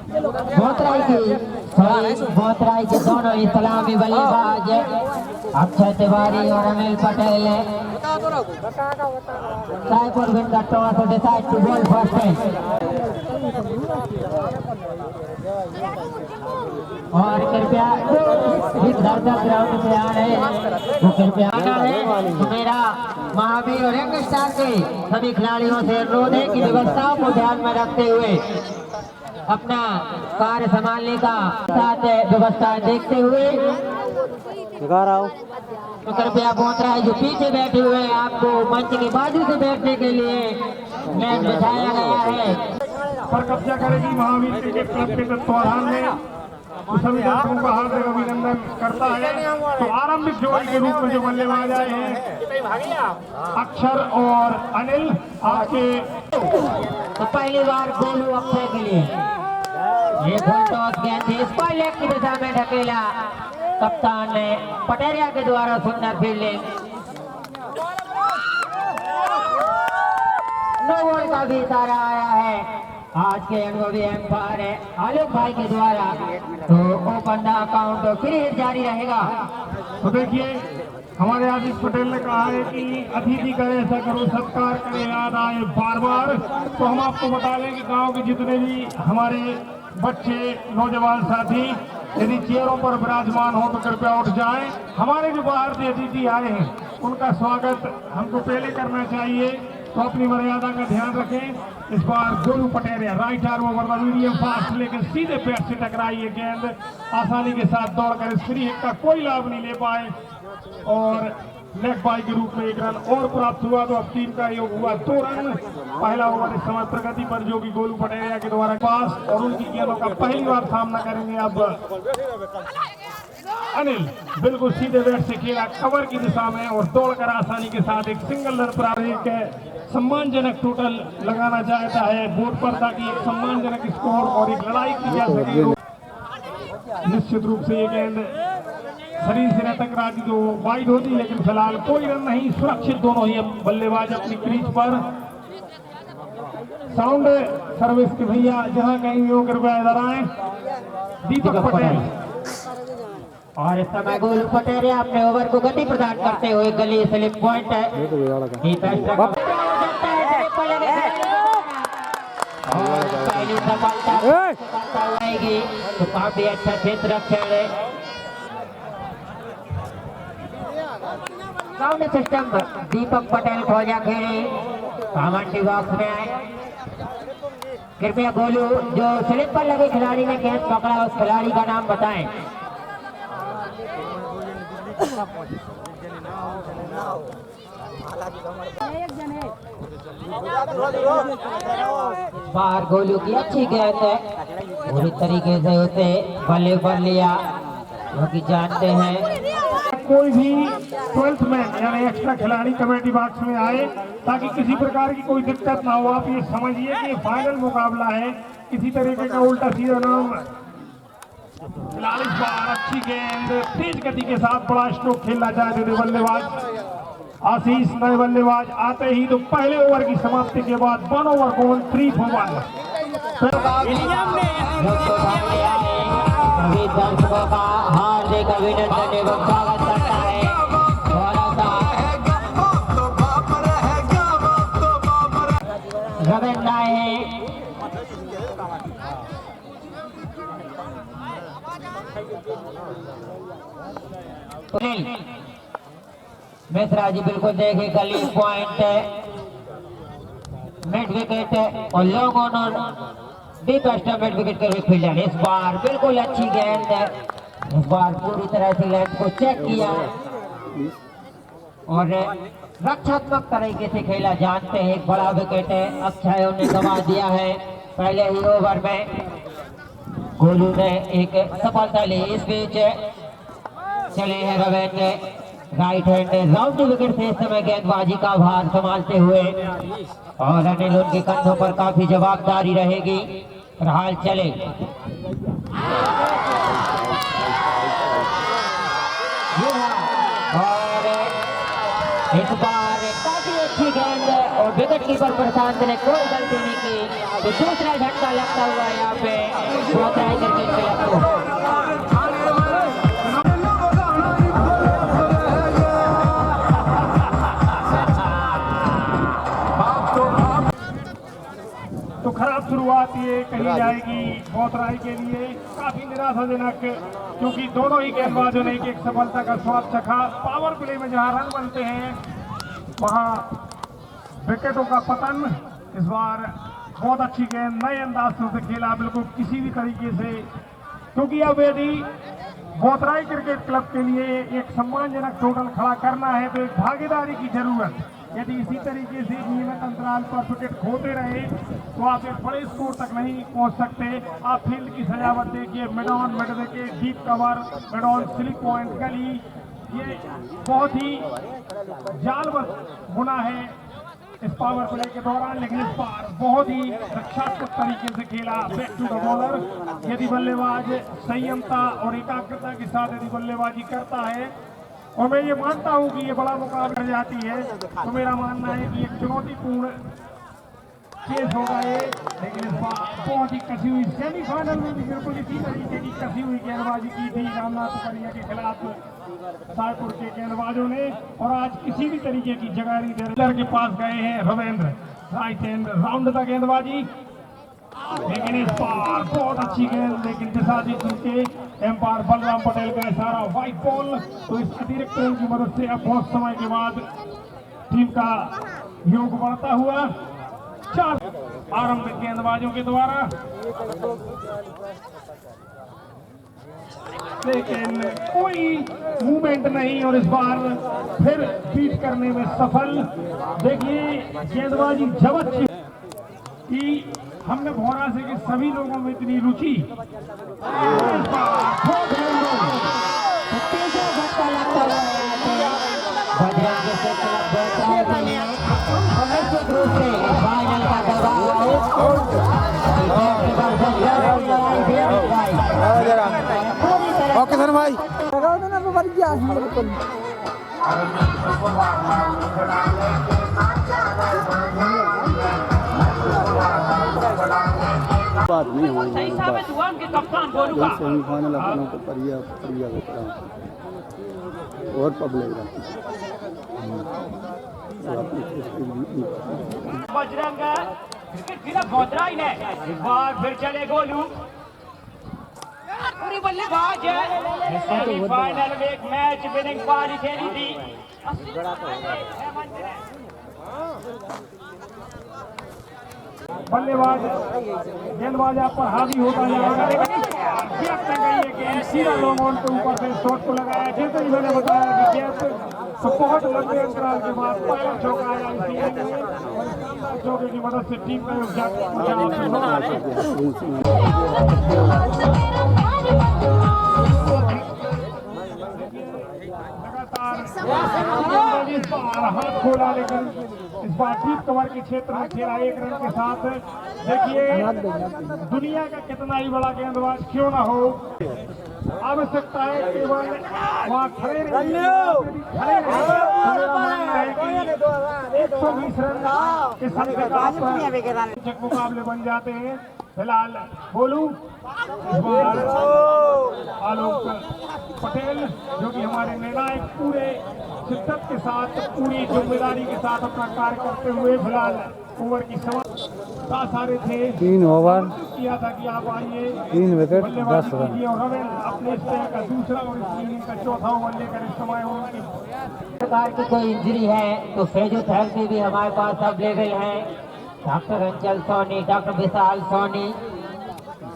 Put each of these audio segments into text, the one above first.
बोतराई के दोनों इस्लामी बल्लेबाज अक्षय तिवारी और Anil Patel Saipur win the toss to decide to bowl first pitch. और कृपया इधर तक ग्राउंड पे आ रहे हैं वो कृपया आना है तो मेरा महावीर और यंग स्टार के सभी खिलाड़ियों से अनुरोध है कि व्यवस्थाओं को ध्यान में रखते हुए अपना कार्य संभालने का साथ व्यवस्था देखते हुए दिखा रहा हूँ तो कृपया बोतराई जो पीछे बैठे हुए हैं आपको मंच की बाजू से बैठने के लिए मैच बिछाया गया है पर कब्जा करेगी महावीर क्रिकेट क्लब के तत्वाधान में सभी दर्शकों का हार्दिक अभिनंदन करता है। तो आरंभिक जोड़ी के रूप में जो बल्लेबाज आए हैं अक्षर और अनिल आपके तो पहली बार गोलू अक्षय के लिए ये फुल टॉस गेंद थी स्क्वायर लेग की दिशा में ढकेला कप्तान ने पटेरिया के द्वारा सुंदर फील्डिंग नो बॉल का भी इशारा आया है आज के अनुभवी एम्पायर है आलोक भाई के द्वारा तो ओपन द अकाउंट फिर जारी रहेगा। तो देखिए हमारे आशीष पटेल ने कहा है कि अतिथि करे ऐसा करो सत्कार करे याद आए बार बार। तो हम आपको बता दें कि गांव के जितने भी हमारे बच्चे नौजवान साथी यदि चेयरों पर विराजमान हो तो कृपया उठ जाएं। हमारे जो बाहर से अतिथि आए हैं उनका स्वागत हमको पहले करना चाहिए तो अपनी मर्यादा का ध्यान रखें। इस बार Golu Pateria right arm over the medium fast लेकर सीधे पैर से टकराई ये गेंद आसानी के साथ दौड़कर इस फ्री हिट का कोई लाभ नहीं ले पाए और लेग बाई के रूप में एक रन और प्राप्त हुआ। तो अब टीम का योग हुआ 2 रन। पहला ओवर इस समय प्रगति पर जो कि गोलू पटेरिया के द्वारा पास और उनकी गेंदों का पहली बार सामना करेंगे अब अनिल बिल्कुल सीधे बैट से खेला कवर की दिशा में और दौड़कर आसानी के साथ एक सिंगल रन प्राप्त सम्मानजनक टोटल लगाना चाहता है बोर्ड पर ताकि एक सम्मानजनक स्कोर और एक लड़ाई की जा सके। निश्चित रूप से ये गेंद शरीर से न टकराती तो वाइड होती लेकिन फिलहाल कोई रन नहीं सुरक्षित दोनों ही बल्लेबाज अपनी क्रीज पर। साउंड सर्विस के भैया जहां कहीं भी हो कृपया इधर आए। दीपक पटेल और इस समय गोलू पटेरिया अपने ओवर को गति प्रदान करते हुए गली स्लिप पॉइंट है तो काफी अच्छा क्षेत्र खेले साउंड सिस्टम दीपक पटेल खोजा खेले कमेंट्री बॉक्स में आए। कृपया गोलू जो स्लिप पर लगे खिलाड़ी ने गेंद पकड़ा उस खिलाड़ी का नाम बताएं। बाहर गोलू की अच्छी गेंद है पूरी तरीके से उसे बल्ले पर लिया क्योंकि जानते हैं कोई भी 12th मैन यानी एक्स्ट्रा खिलाड़ी कमेटी बॉक्स में आए ताकि किसी प्रकार की कोई दिक्कत ना हो। आप ये समझिए कि फाइनल मुकाबला है किसी तरीके का उल्टा सीधा नाम। फिलहाल इस बार अच्छी गेंद तेज गति के साथ बड़ा स्ट्रोक खेलना चाहते थे बल्लेबाज आशीष। नए बल्लेबाज आते ही तो पहले ओवर की समाप्ति के बाद 1 ओवर को 3 for 1 दर्शकों का हार्दिक अभिनंदन एवं स्वागत करता है। रविंद्र आए हैं मिश्रा जी बिल्कुल देखे गली पॉइंट मिड विकेट और long on deep stump mid wicket के फील्डर। इस बार बिल्कुल अच्छी गेंद है इस बार पूरी तरह से लेंथ को चेक किया और रक्षात्मक तरीके से खेला। जानते हैं एक बड़ा विकेट है अक्षय ने गंवा दिया है पहले ही ओवर में। गोलू ने एक सफलता ली इस बीच चले हैं Ravindra right hand round wicket से इस समय गेंदबाजी का भार संभालते हुए और अनिल उनके कंधों पर काफी जवाबदारी रहेगी। हाल चले और इस बार काफी अच्छी गेंद और विकेट कीपर प्रशांत ने कोई गलती नहीं की तो दूसरा झटका लगता हुआ यहाँ पे ये कही जाएगी बोतराई के लिए काफी निराशाजनक, क्योंकि दोनों ही गेंदबाजों ने एक सफलता का स्वाद चखा। पावर प्ले में जहां रन बनते हैं वहां विकेटों का पतन। इस बार बहुत अच्छी गेंद नए अंदाज से खेला, बिल्कुल किसी भी तरीके से, क्योंकि अब यदि बोतराई क्रिकेट क्लब के लिए एक सम्मानजनक टोटल खड़ा करना है तो एक भागीदारी की जरूरत। यदि इसी तरीके से नियमित अंतराल पर विकेट खोते रहे तो आप एक बड़े स्कोर तक नहीं पहुंच सकते। आप फील्ड की सजावट देखिए, mid on mid wicket, deep cover, mid on slip point, गली, ये बहुत ही जालवश बुना है इस पावर प्ले के दौरान। लेकिन इस बार बहुत ही रक्षात्मक तरीके से खेला बैक टू द बॉलर। यदि बल्लेबाज संयमता और एकाग्रता के साथ यदि बल्लेबाजी करता है, और मैं ये मानता हूं कि ये बड़ा मुकाबला जाती है, तो मेरा मानना है कि एक चुनौतीपूर्ण केस होगा ये। लेकिन इस बार बहुत ही कसी हुई, सेमीफाइनल में भी बिल्कुल इसी तरीके की कसी हुई गेंदबाजी की थी रामनाथ पुकरिया के खिलाफ सायपुर के गेंदबाजों ने, और आज किसी भी तरीके की जगह नहीं दे रहे। के पास गए हैं रविंद्र, राइट हैंड राउंड तक गेंदबाजी, लेकिन इस बार बहुत अच्छी गेंद, लेकिन दिशा दी चुके एम्पायर बलराम पटेल का इशारा व्हाइट बॉल। तो इस अतिरिक्त रन की मदद से अब बहुत समय के बाद टीम का योग बढ़ता हुआ 4 आरंभिक गेंदबाजों के द्वारा, लेकिन कोई मूवमेंट नहीं, और इस बार फिर बीट करने में सफल। देखिए गेंदबाजी जब अच्छी कि हमने भौरा से कि सभी लोगों में इतनी रुचि, ओके सर भाई बात नहीं हुई। सेमीफाइनल अपनों को परिया को और पब्लिक बजरंग क्रिकेट खिलाफ बोतराई ने इस बार फिर चले गोलू, पूरी बल्लेबाज है। सेमीफाइनल में एक मैच विनिंग पारी खेली थी। बल्लेबाज गेंदबाज आप पर हावी होता जाएगा, लेकिन सीधा लॉन्ग ऑन के ऊपर से शॉट को लगाया। जैसे ही मैंने बताया कि गैप तो बहुत लंबे अंतराल के बाद पहला चौका आया इसी चौके की मदद से टीम का हाथ खोला, लेकिन इस बार डीप कवर के क्षेत्र में खेला 1 रन के साथ। देखिए दुनिया का कितना ही बड़ा गेंदबाज क्यों ना हो, आवश्यकता है केवल वहाँ खड़े रहने। 120 रन के साथ मुकाबले बन जाते हैं। फिलहाल बोलू इस बार आलोक पटेल जो कि हमारे निर्णायक पूरे शिद्दत के साथ पूरी जिम्मेदारी के साथ अपना कार्य करते हुए फिलहाल ओवर की समझ सारे थे। 3 ओवर किया था कि आप आइए 3 विकेट 10 रन। और रविंद्र अपने स्पेयर का दूसरा और इस इनिंग का चौथा ओवर लेकर इस समय उनकी प्रकार की कोई इंजरी है तो फिजियोथेरेपी भी हमारे पास अवेलेबल है। डॉक्टर अंचल सोनी, डॉक्टर विशाल सोनी,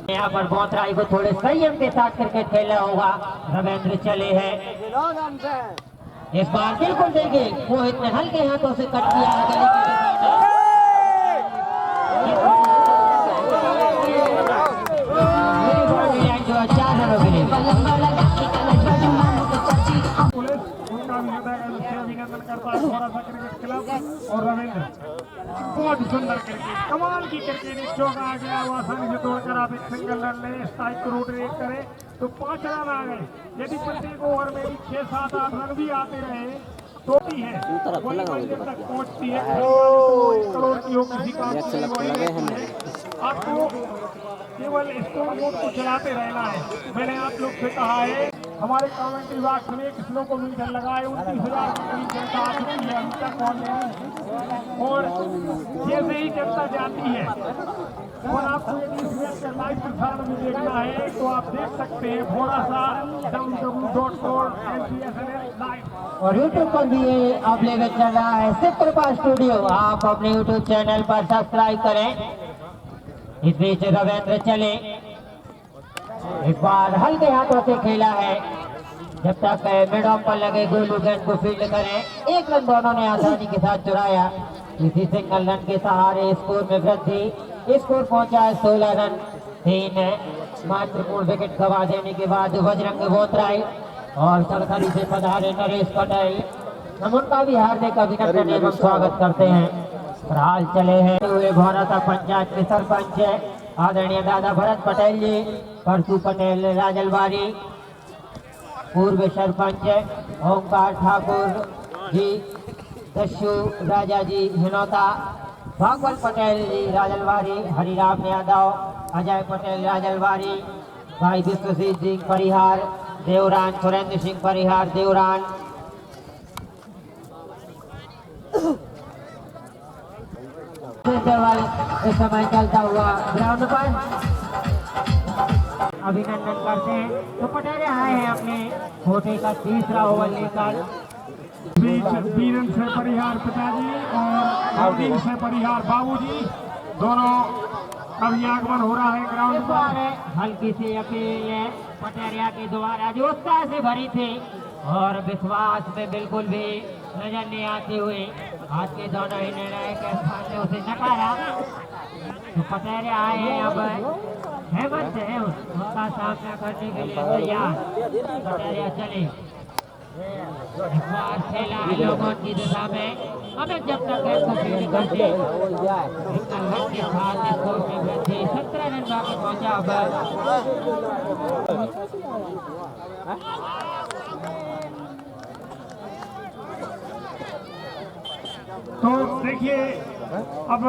यहाँ पर बोतराई को थोड़े संयम के साथ क्रिकेट खेलना होगा। रविंद्र चले हैं इस बार, बिल्कुल देखिए मोहित ने हल्के हाथों से कट किया है गली के 4 रनों के लिए। उनका भी अभिनंदन करता है थोड़ा सा क्रिकेट क्लब। और रविंद्र बहुत सुंदर क्रिकेट, कमाल की क्रिकेट, एक चौका आ गया वो आसानी से तोड़कर आप एक सिंगल रन ले, स्ट्राइक को रोटेट करें तो 5 रन आ गए। यदि प्रत्येक ओवर में 6-7-8 रन भी आते रहे तो भी है वही मंजिल तक पहुंचती है। 1 करोड़ की हो किसी काम की, आपको केवल स्कोर बोर्ड को चलाते रहना है। मैंने आप लोग से कहा है हमारे कमेंट्री बॉक्स में एक किलोमीटर लगाए 29,000 के करीब जनता आ चुकी है अभी तक। और जैसे ही जनता जाती है और आपको यदि इस मैच का लाइव प्रसारण भी देखना है तो आप देख सकते हैं थोड़ा सा www.com/NCSNL लाइव। और यूट्यूब पर भी ये अवेलेबल चल रहा है शिवकृपा स्टूडियो। आप अपने यूट्यूब चैनल पर सब्सक्राइब करें। इस बीच रविंद्र चले, इस बार हल्के हाथों से खेला है। जब तक मिडॉम पर लगे गोलू गेंद को फील्ड करें, एक रन दोनों ने आसानी के साथ चुराया। इसी सिंगल रन के सहारे स्कोर में वृद्धि। स्कोर पहुंचा है 16 रन 3 महत्वपूर्ण विकेट गवा देने के बाद बजरंग बोथराई और सरकारी से पधारे नरेश पटेल, हम उनका भी हार्दिक अभिनंदन एवं स्वागत करते हैं। हाल चले हैं हुए भौरा पंचायत के सरपंच आदरणीय दादा भरत पटेल जी, परसू पटेल राजलवारी, पूर्व सरपंच ओंकार ठाकुर जी, दस्यु राजा जी हिनौता, भागवत पटेल जी राजलवारी, हरिराम यादव, अजय पटेल राजलवारी, भाई विश्वजीत सिंह परिहार देवरान, सुरेंद्र सिंह परिहार देवरान। इस समय चलता हुआ ग्राउंड पर अभिनंदन करते हैं। तो पटेल आए हैं अपने होटे का तीसरा ओवर लेकर। बीरन से परिहार पिताजी और नवदीप से परिहार बाबूजी दोनों अभी आगमन हो रहा है ग्राउंड पर। हल्की सी अपील है पटेरिया के द्वारा जो उत्साह से भरी थी और विश्वास में बिल्कुल भी नजर नहीं आते हुए आज के दोनों ही निर्णायक स्थान ने उसे नकारा। तो पटेरिया आए हैं, अब हेमंत है उनका सामना करने के लिए तैयार। पटेरिया चले, इस बार खेला है लोगों की दिशा में। हमें जब तक को फील्ड करते के साथ स्कोर में वृद्धि 17 रन बाकी पहुंचा। तो देखिए अब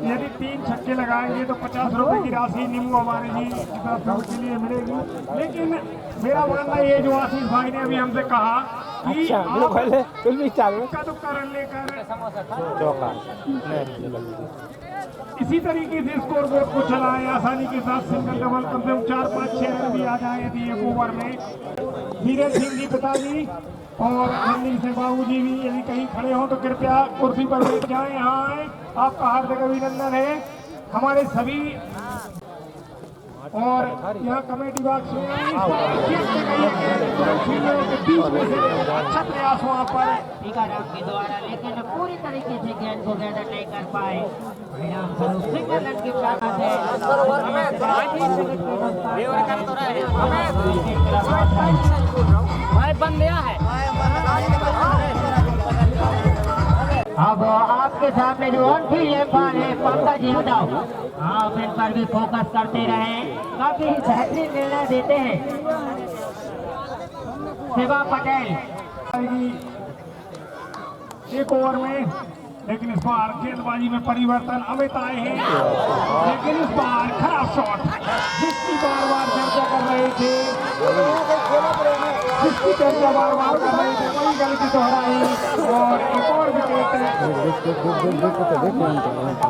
यदि 3 छक्के लगाएंगे तो 50 रुपए की राशि नीमू हमारे जी की तरफ से उनके लिए मिलेगी। लेकिन मेरा मानना ये जो आशीष भाई ने अभी हमसे कहा कि का तो करण लेकर इसी तरीके से स्कोर बोर्ड को चलाएं आसानी के साथ। सिंगल डबल कम से कम 4, 5, 6 रन भी आ जाए यदि एक ओवर में। धीरज सिंह जी पिताजी और नंदी से बाबूजी भी यदि कहीं खड़े हो तो कृपया कुर्सी पर बैठ जाएं। यहाँ आए, आपका हार्दिक अभिनंदन है हमारे सभी। और यहाँ कमेटी बॉक्स में अच्छा प्रयास वहाँ पर टीकाराम के द्वारा, लेकिन पूरी तरीके से गेंद को गैदर नहीं कर पाए। परिणाम स्वरूप सिंगल रन के प्राप्त है। बन गया है। अब आपके सामने जो ऑन फील्ड एम्पायर है पंकज जी बताओ, आप इन पर भी फोकस करते रहे, काफी बेहतरीन निर्णय देते हैं। शिवा पटेल एक ओवर में, लेकिन इस बार गेंदबाजी में परिवर्तन अमित आए हैं। लेकिन इस बार खराब शॉट जिसकी बार बार चर्चा कर रहे थे, जिसकी चर्चा बार बार कर रहे थे वही गलती दोहराई और एक और विकेट।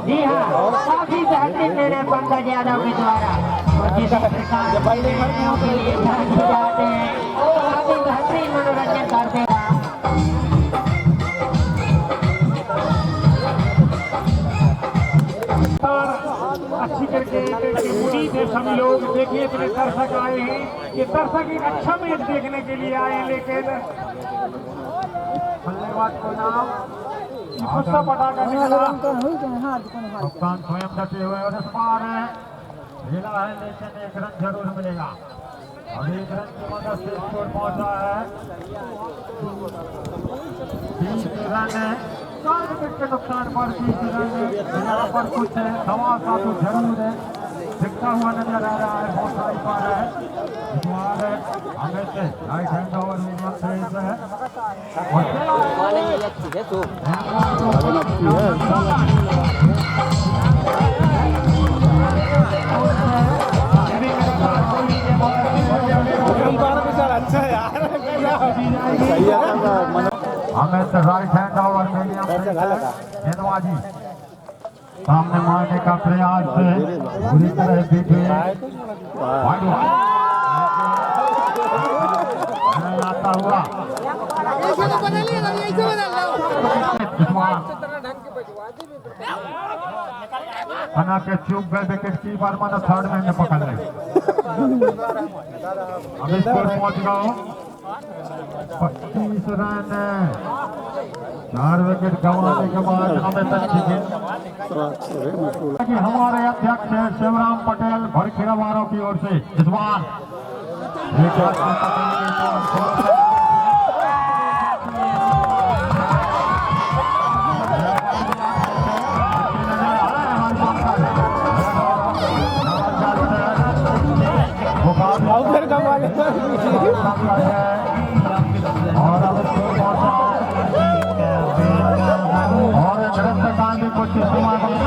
जी हाँ, काफी बेहतरीन निर्णय पंकज यादव के द्वारा। और जिस प्रकार निर्णयों के लिए जाते हैं काफी बेहतरीन मनोरंजन करते हैं। अच्छी क्रिकेट की उम्मीद है सभी लोग। देखिए इतने दर्शक आए हैं, ये दर्शक एक अच्छा मैच देखने के लिए आए हैं। लेकिन बल्लेबाज को नाम गुस्सा पटाखा निकला, कप्तान स्वयं डटे हुए और इस बार खेला है लेकिन 1 रन जरूर मिलेगा। अब 1 रन की मदद से स्कोर पहुंचा है 20 रन। 4 विकेट के नुकसान पर 20 रन यहाँ पर कुछ धमाका तो जरूर है दिखता हुआ नजर आ रहा है। बहुत सारी पार है हमें से right hand over medium pace है। अच्छा यार हमें राइट हैंड ओवर मीडियम गेंदबाजी सामने मारने का प्रयास बुरी तरह बीते आता हुआ बना के चूक गए विकेट कीपर माना थर्ड मैन ने पकड़ ले। अब स्कोर पहुंच गए 25 रन। 4 विकेट गंवाने के बाद हमें कि हमारे अध्यक्ष शिवराम पटेल भरखेड़ा वालों की ओर से इस बार और कुछ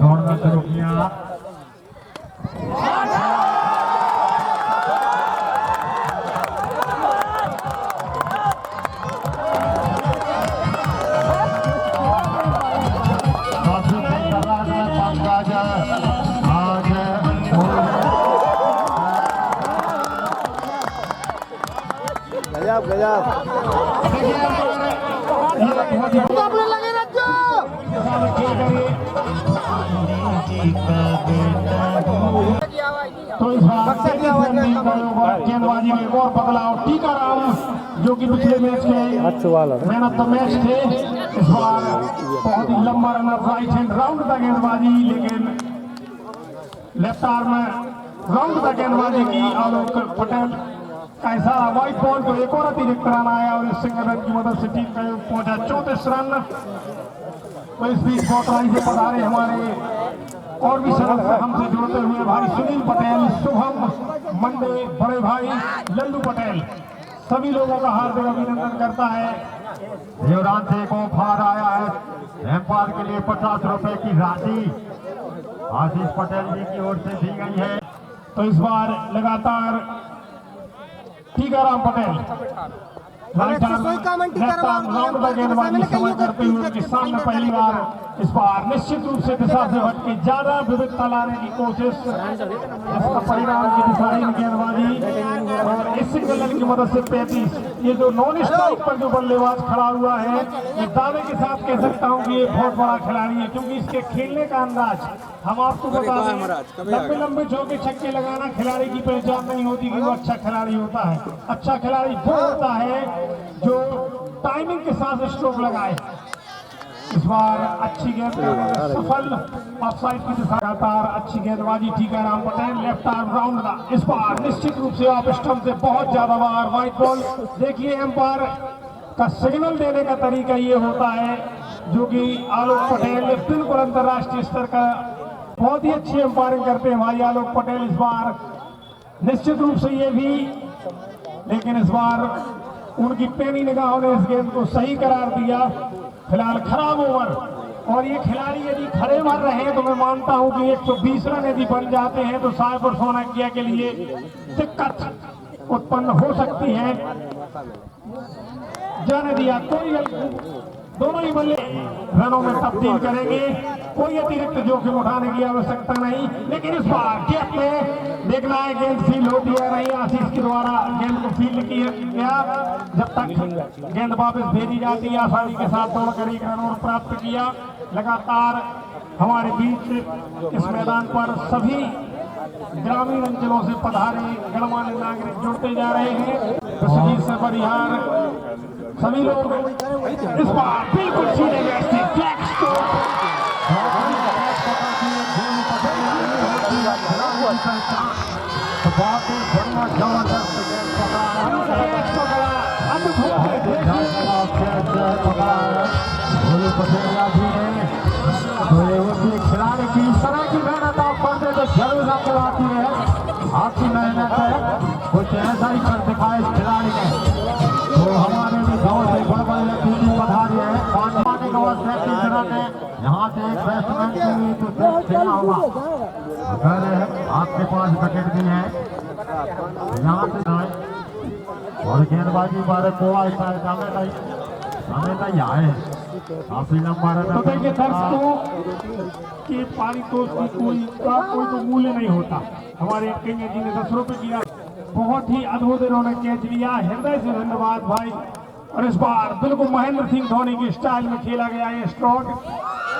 दौड़ना शुरू किया। गजब गजब तो इस बार गेंदबाजी में एक और बदलाव टीकाराम जो कि पिछले मैच के मैन ऑफ द मैच थे, इस बार बहुत ही लंबा रनर राइट हैंड राउंड था गेंदबाजी, लेकिन लेफ्ट आर्म में राउंड था गेंदबाजी की आलोक पटेल का इशारा व्हाइट बॉल को एक और अतिरिक्त रन आया और इस सिंगल रन की मदद से टीम का पहुंचा 34 रन। तो इस बीच कोतवाली से पधारे हमारे और भी सदस्य हमसे जुड़ते हुए भाई सुनील पटेल, शुभम मंडे, बड़े भाई लल्लू पटेल, सभी लोगों का हार्दिक अभिनंदन करता है। युवराज से एक ऑफर आया है एम्पायर के लिए 50 रुपए की राशि आशीष पटेल जी की ओर से दी गई है। तो इस बार लगातार टीकाराम पटेल गेंदबाजी समय करते हुए उनके सामने पहली बार इस बार निश्चित रूप से दिशा से हट के ज्यादा विविधता लाने की कोशिश, इसका परिणाम की दिशाहीन गेंदबाजी और इस सिंगल रन की मदद से 35। ये जो नॉन स्ट्राइक पर जो बल्लेबाज खड़ा हुआ है, ये दावे के साथ कह सकता हूँ कि ये बहुत बड़ा खिलाड़ी है, क्योंकि इसके खेलने का अंदाज हम आपको बता दें, लंबे लंबे चौके छक्के लगाना खिलाड़ी की पहचान नहीं होती कि वो अच्छा खिलाड़ी होता है। अच्छा खिलाड़ी वो होता है जो टाइमिंग के साथ स्ट्रोक लगाए। इस बार अच्छी गेंद सफल ऑफसाइड की दिशा लगातार अच्छी गेंदबाजी Tikaram Patel left arm round था। इस बार निश्चित रूप से ऑफ स्टंप से बहुत ज्यादा बार व्हाइट बॉल। देखिए एम्पायर का सिग्नल देने का तरीका ये होता है जो कि आलोक पटेल बिल्कुल अंतर्राष्ट्रीय स्तर का बहुत ही अच्छी एम्पायरिंग करते हैं भाई आलोक पटेल। इस बार निश्चित रूप से ये भी, लेकिन इस बार उनकी पेनी निगाहों ने इस गेंद को सही करार दिया। फिलहाल खराब ओवर, और ये खिलाड़ी यदि खड़े मार रहे हैं तो मैं मानता हूं कि 120 रन यदि बन जाते हैं तो साहेब और सोनाकिया के लिए दिक्कत उत्पन्न हो सकती है। जाने दिया, कोई दोनों ही बल्ले रनों में तब्दील करेंगे, कोई अतिरिक्त जोखिम उठाने की आवश्यकता नहीं। लेकिन इस बार गेंद में देखना है गेंद फील्ड होती है नहीं, आशीष के द्वारा गेंद को फील्ड किया गया। जब तक गेंद वापस भेजी जाती है आसानी के साथ दौड़कर 1 रन और प्राप्त किया। लगातार हमारे बीच इस मैदान पर सभी ग्रामीण अंचलों से पधारे गणमान्य नागरिक जुड़ते जा रहे हैं। से परिहार सभी लोग इस बार बिल्कुल सीधे बहुत ही बढ़िया जबरदस्त खिलाड़ी की इस तरह की मेहनत आप करते तो जरूर आपको आती है। आपकी मेहनत है कुछ ऐसा ही कर दिखाए इस खिलाड़ी ने। तो हमारे भी गाँव से बड़े बड़े व्यक्ति पधारी है पानी का यहाँ से एक बैट्समैन के लिए तो खेलना होगा। अगर आपके पास विकेट भी है यहाँ से आए और गेंदबाजी बारे को हमें तो आए काफी लंबा रन। तो देखिए दर्शकों कि पारितोष की कोई तो मूल्य नहीं होता। हमारे कन्या जी ने 10 रुपए किया, बहुत ही अद्भुत इन्होंने कैच लिया, हृदय से धन्यवाद भाई। और इस बार बिल्कुल महेंद्र सिंह धोनी के स्टाइल में खेला गया ये स्ट्रोक,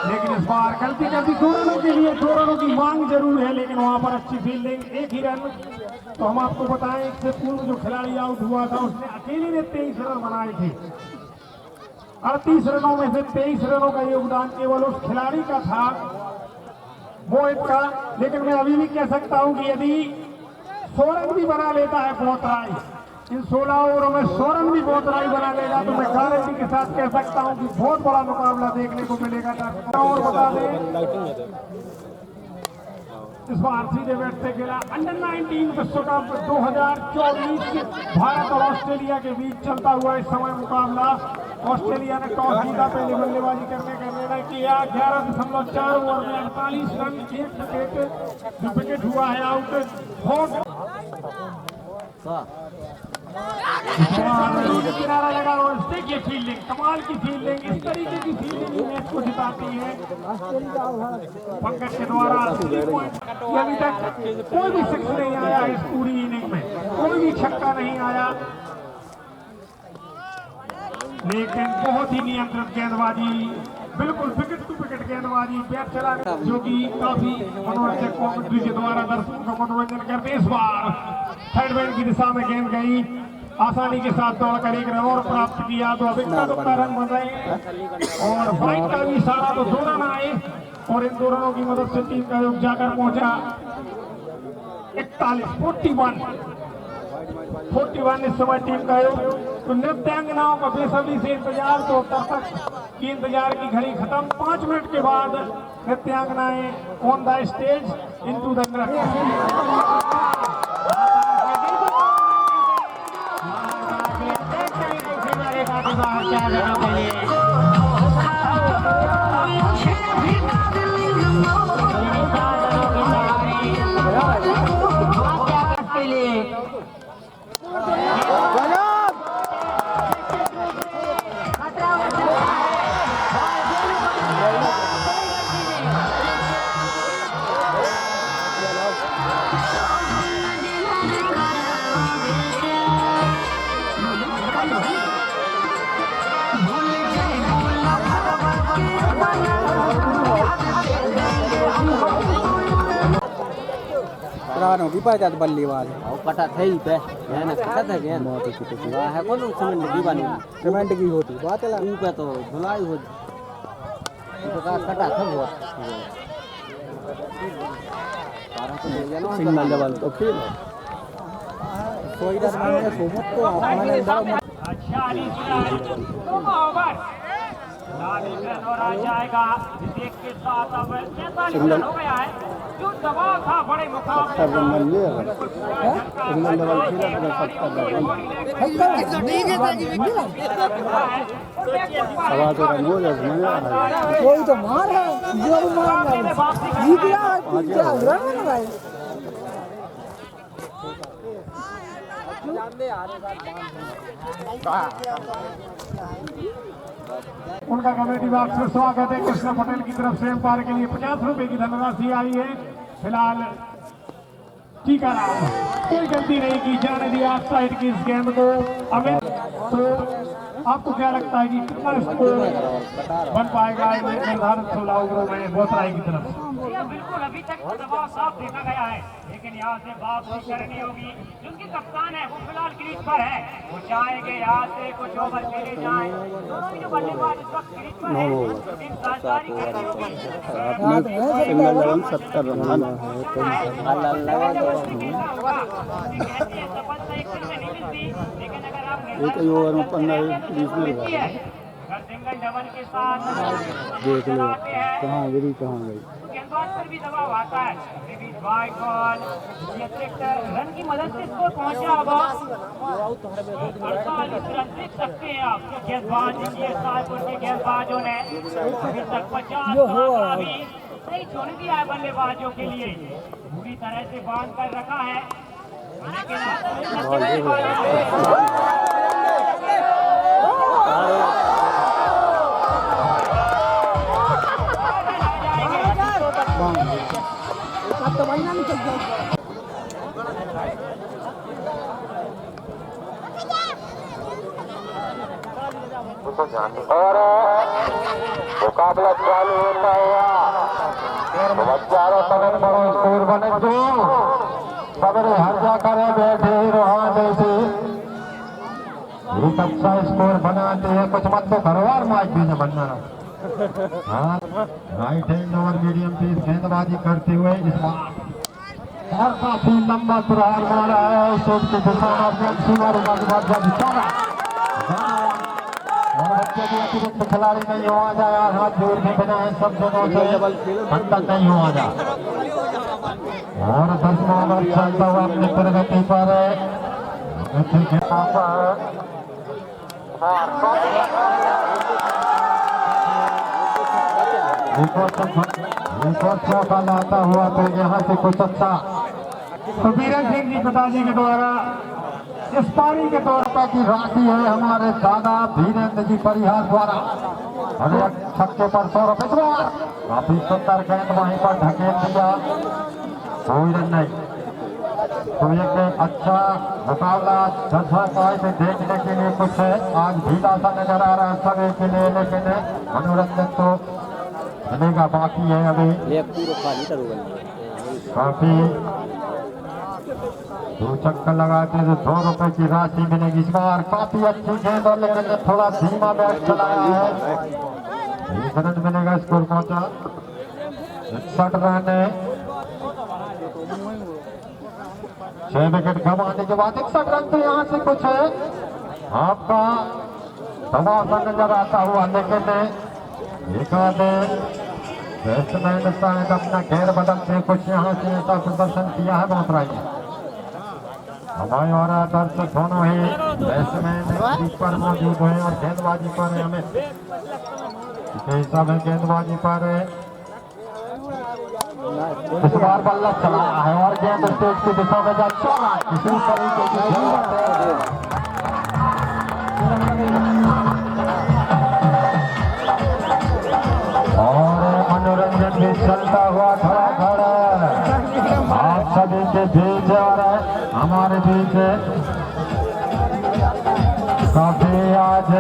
लेकिन इस बार गलती करती 2 रनों के लिए 2 रनों की मांग जरूर है, लेकिन वहां पर अच्छी फील्डिंग, 1 ही रन। तो हम आपको बताएं इससे पूर्व जो खिलाड़ी आउट हुआ था उसने अकेले ने 23 रन बनाए थे। 38 रनों में से 23 रनों का योगदान केवल उस खिलाड़ी का था, मोहित का। लेकिन मैं अभी भी कह सकता हूं कि यदि 100 रन भी बना लेता है बोतराई, इन 16 ओवरों में 100 रन भी बोतराई बना लेगा, तो मैं गारंटी के साथ कह सकता हूं कि बहुत बड़ा मुकाबला देखने को मिलेगा। और बता दें इस बार सीधे बैट से खेला अंडर 19 विश्व कप 2024 भारत और ऑस्ट्रेलिया के बीच चलता हुआ इस समय मुकाबला। ऑस्ट्रेलिया ने टॉस जीता, पहले बल्लेबाजी करने का निर्णय किया। 11.4 ओवर में 48 रन, 1 विकेट, जो विकेट हुआ है आउट। किनारा लगा और देखिए फील्डिंग, कमाल की फील्डिंग, इस तरीके की फील्डिंग मैच को जिताती है। पंकज के द्वारा अभी तक कोई भी सिक्स नहीं आया इस पूरी इनिंग में, कोई भी छक्का नहीं आया, लेकिन बहुत ही नियंत्रित गेंदबाजी, बिल्कुल विकेट टू विकेट गेंदबाजी, बैट चलाने जो कि काफी मनोरंजक कॉमेंट्री के द्वारा दर्शकों का मनोरंजन करते। इस बार थर्ड मैन की दिशा में गेंद गई, आसानी के साथ दौड़कर 1 रन और प्राप्त किया, तो अब इक्का रन बन रहे हैं। और वाइट का भी इशारा तो 2 रन आए और इन 2 रनों की मदद से टीम का योग जाकर पहुंचा 41 इस समय टीम का योग। तो नृत्यांगनाओं का बेसब्री से इंतजार, तो तब तक की इंतजार की घड़ी खत्म। 5 मिनट के बाद नृत्यांगनाएं on the stage into the होगी पाया बल्लेबाज कटा थे ही पे मैंने कटा था गेंद है कौन सीमेंट की बनी सीमेंट की होती बात है ऊ पे तो धुलाई हो तो कटा था बहुत सिग्नल लेवल तो फिर कोई डर नहीं है सोमत को अपने अंदर 46 ओवर और आ जाएगा विकेट के साथ। अब 43 रन हो गया है, जो दबाव था बड़े मुकाबले कोई तो मार है जो मार जीत गया है उनका कमेटी बॉक्स में स्वागत है। कृष्ण पटेल की तरफ से एम्पायर के लिए 50 रुपए की धनराशि आई है। फिलहाल टीका राम कोई गलती नहीं की, जाने दिया ऑफ साइड की इस गेंद को। अमित, तो आपको क्या लगता है कि कितना स्कोर बन पाएगा निर्धारित 16 ओवरों में बोतराई की तरफ? बिल्कुल अभी तक दबाव साफ देखा गया है, लेकिन यहाँ से बात भी करनी होगी। जिनके कप्तान है वो फिलहाल क्रीज पर है, वो चाहेंगे यहाँ से कुछ ओवर खेले जाए। दोनों ही जो बल्लेबाज इस वक्त क्रीज पर है, टीम साझेदारी करनी होगी। 70 रन एक ओवर में 15-20 मिल गया। सिंगल डबल के साथ देख लो कहाँ गिरी कहाँ गई। गेंदबाज पर भी दबाव आता है, वाइड बॉल रन की मदद से स्कोर पहुंचा। अब 48 रन देख सकते हैं आप। गेंदबाज सालपुर के गेंदबाजों ने अभी तक 50 अभी नहीं छोड़ दिया है बल्लेबाजों के लिए, पूरी तरह से बांध कर रखा है। और मुकाबला चालू होता हुआ चारों तरफ बड़ो स्कोर बने दो सबरे हर जा करे बैठे रोहा देते एक अच्छा स्कोर बनाते हैं कुछ मत तो घरवार मैच भी न बनना। हाँ राइट हैंड और मीडियम पेस गेंदबाजी करते हुए इस बार और काफी लंबा प्रहार मारा है शोट की दिशा में और बच्चे भी अतिरिक्त खिलाड़ी नहीं हो आ जाए हाथ जोड़ के बिना है सब दोनों से अंतर नहीं हो आ जा और 10 ओवर चलता हुआ अपनी प्रगति पर चौका लाता हुआ तो यहाँ से कुछ अच्छा बीरन सिंह जी पिताजी के द्वारा इस पारी के तौर रुपए की राशि है हमारे दादा वीरेंद्र जी परिहार द्वारा और एक छक्के पर 100 रुपए काफी सुंदर गेंद वहीं पर ढकेल दिया कोई रन नहीं। तो एक अच्छा मुकाबला जैसा से देखने के लिए कुछ है आज भीड़ा सा नजर आ रहा है सभी के लिए लेकिन मनोरंजन तो मिलेगा बाकी है अभी काफी 2 चक्कर लगाते हैं तो 2 रुपए की राशि मिलेगी इस बार काफी अच्छी गेंद और लेकिन थोड़ा धीमा बैट चलाया है 1 रन मिलेगा स्कोर पहुंचा 61 रन 6 विकेट गंवाने के बाद 61 रन तो यहाँ से कुछ है आपका दबाव सा नजर आता हुआ लेकिन एक आधे बैट्समैन शायद अपना घेर बदलते कुछ यहाँ से ऐसा प्रदर्शन किया है बहुत राय हमारे और दर्शक दोनों ही बैट्समैन पर मौजूद है और गेंदबाजी पर हमें सब गेंदबाजी पर इस बार बल्ला चलाया है और गेंद स्टेज की दिशा में जा चला किसी तरीके की और मनोरंजन भी चलता हुआ खड़ा आप सभी के बीच और हमारे बीच काफी आज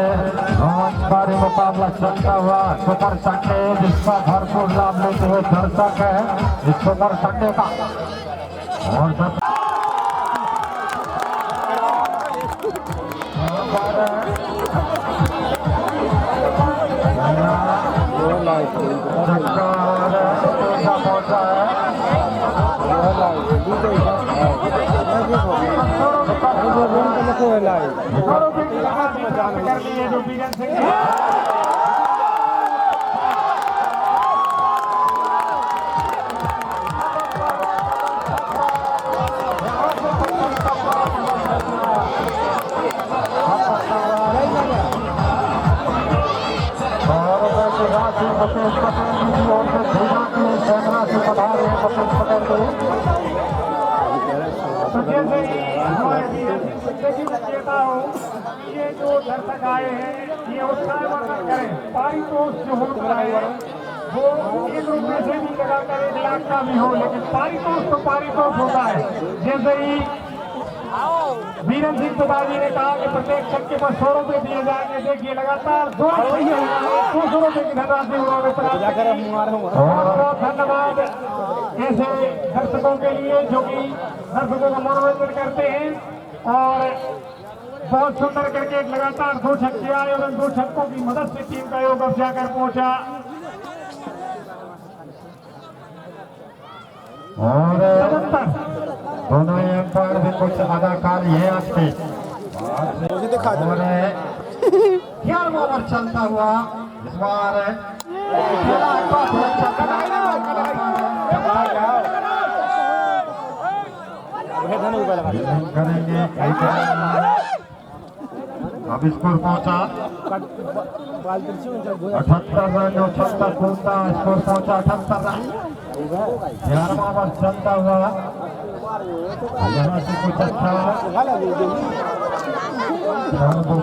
रोमांचकारी मुकाबला चलता हुआ सुपर संडे जिसका भरपूर लाभ लेते हुए दर्शक है इस सुपर संडे का और पहुंचा ये जो दर्शक आए हैं ये उत्साह वर्धन करें पारितोष जो होता है वो 1 रुपये से भी लगाकर 1 लाख का भी हो लेकिन पारितोष तो पारितोष होता है। जैसे ही वीरेंद्र सिंह पिताजी ने कहा कि प्रत्येक छक्के पर 100 रुपये दिए जाएंगे देखिए लगातार 200 रुपये की धनराशि उन्होंने बहुत बहुत धन्यवाद ऐसे दर्शकों के लिए जो कि दर्शकों का मनोरंजन करते हैं और बहुत सुंदर क्रिकेट लगातार 2 छक्के आए और 2 छक्कों की मदद से टीम का योग अब जाकर पहुंचा और दोनों एम्पायर भी कुछ अदाकार है आपके और 11वां ओवर चलता हुआ इस बार करेंगे अब स्कोर पहुंचा 78 रन 76 कूदता स्कोर पहुंचा 78 रन 11वां ओवर चलता हुआ यहाँ से कुछ अच्छा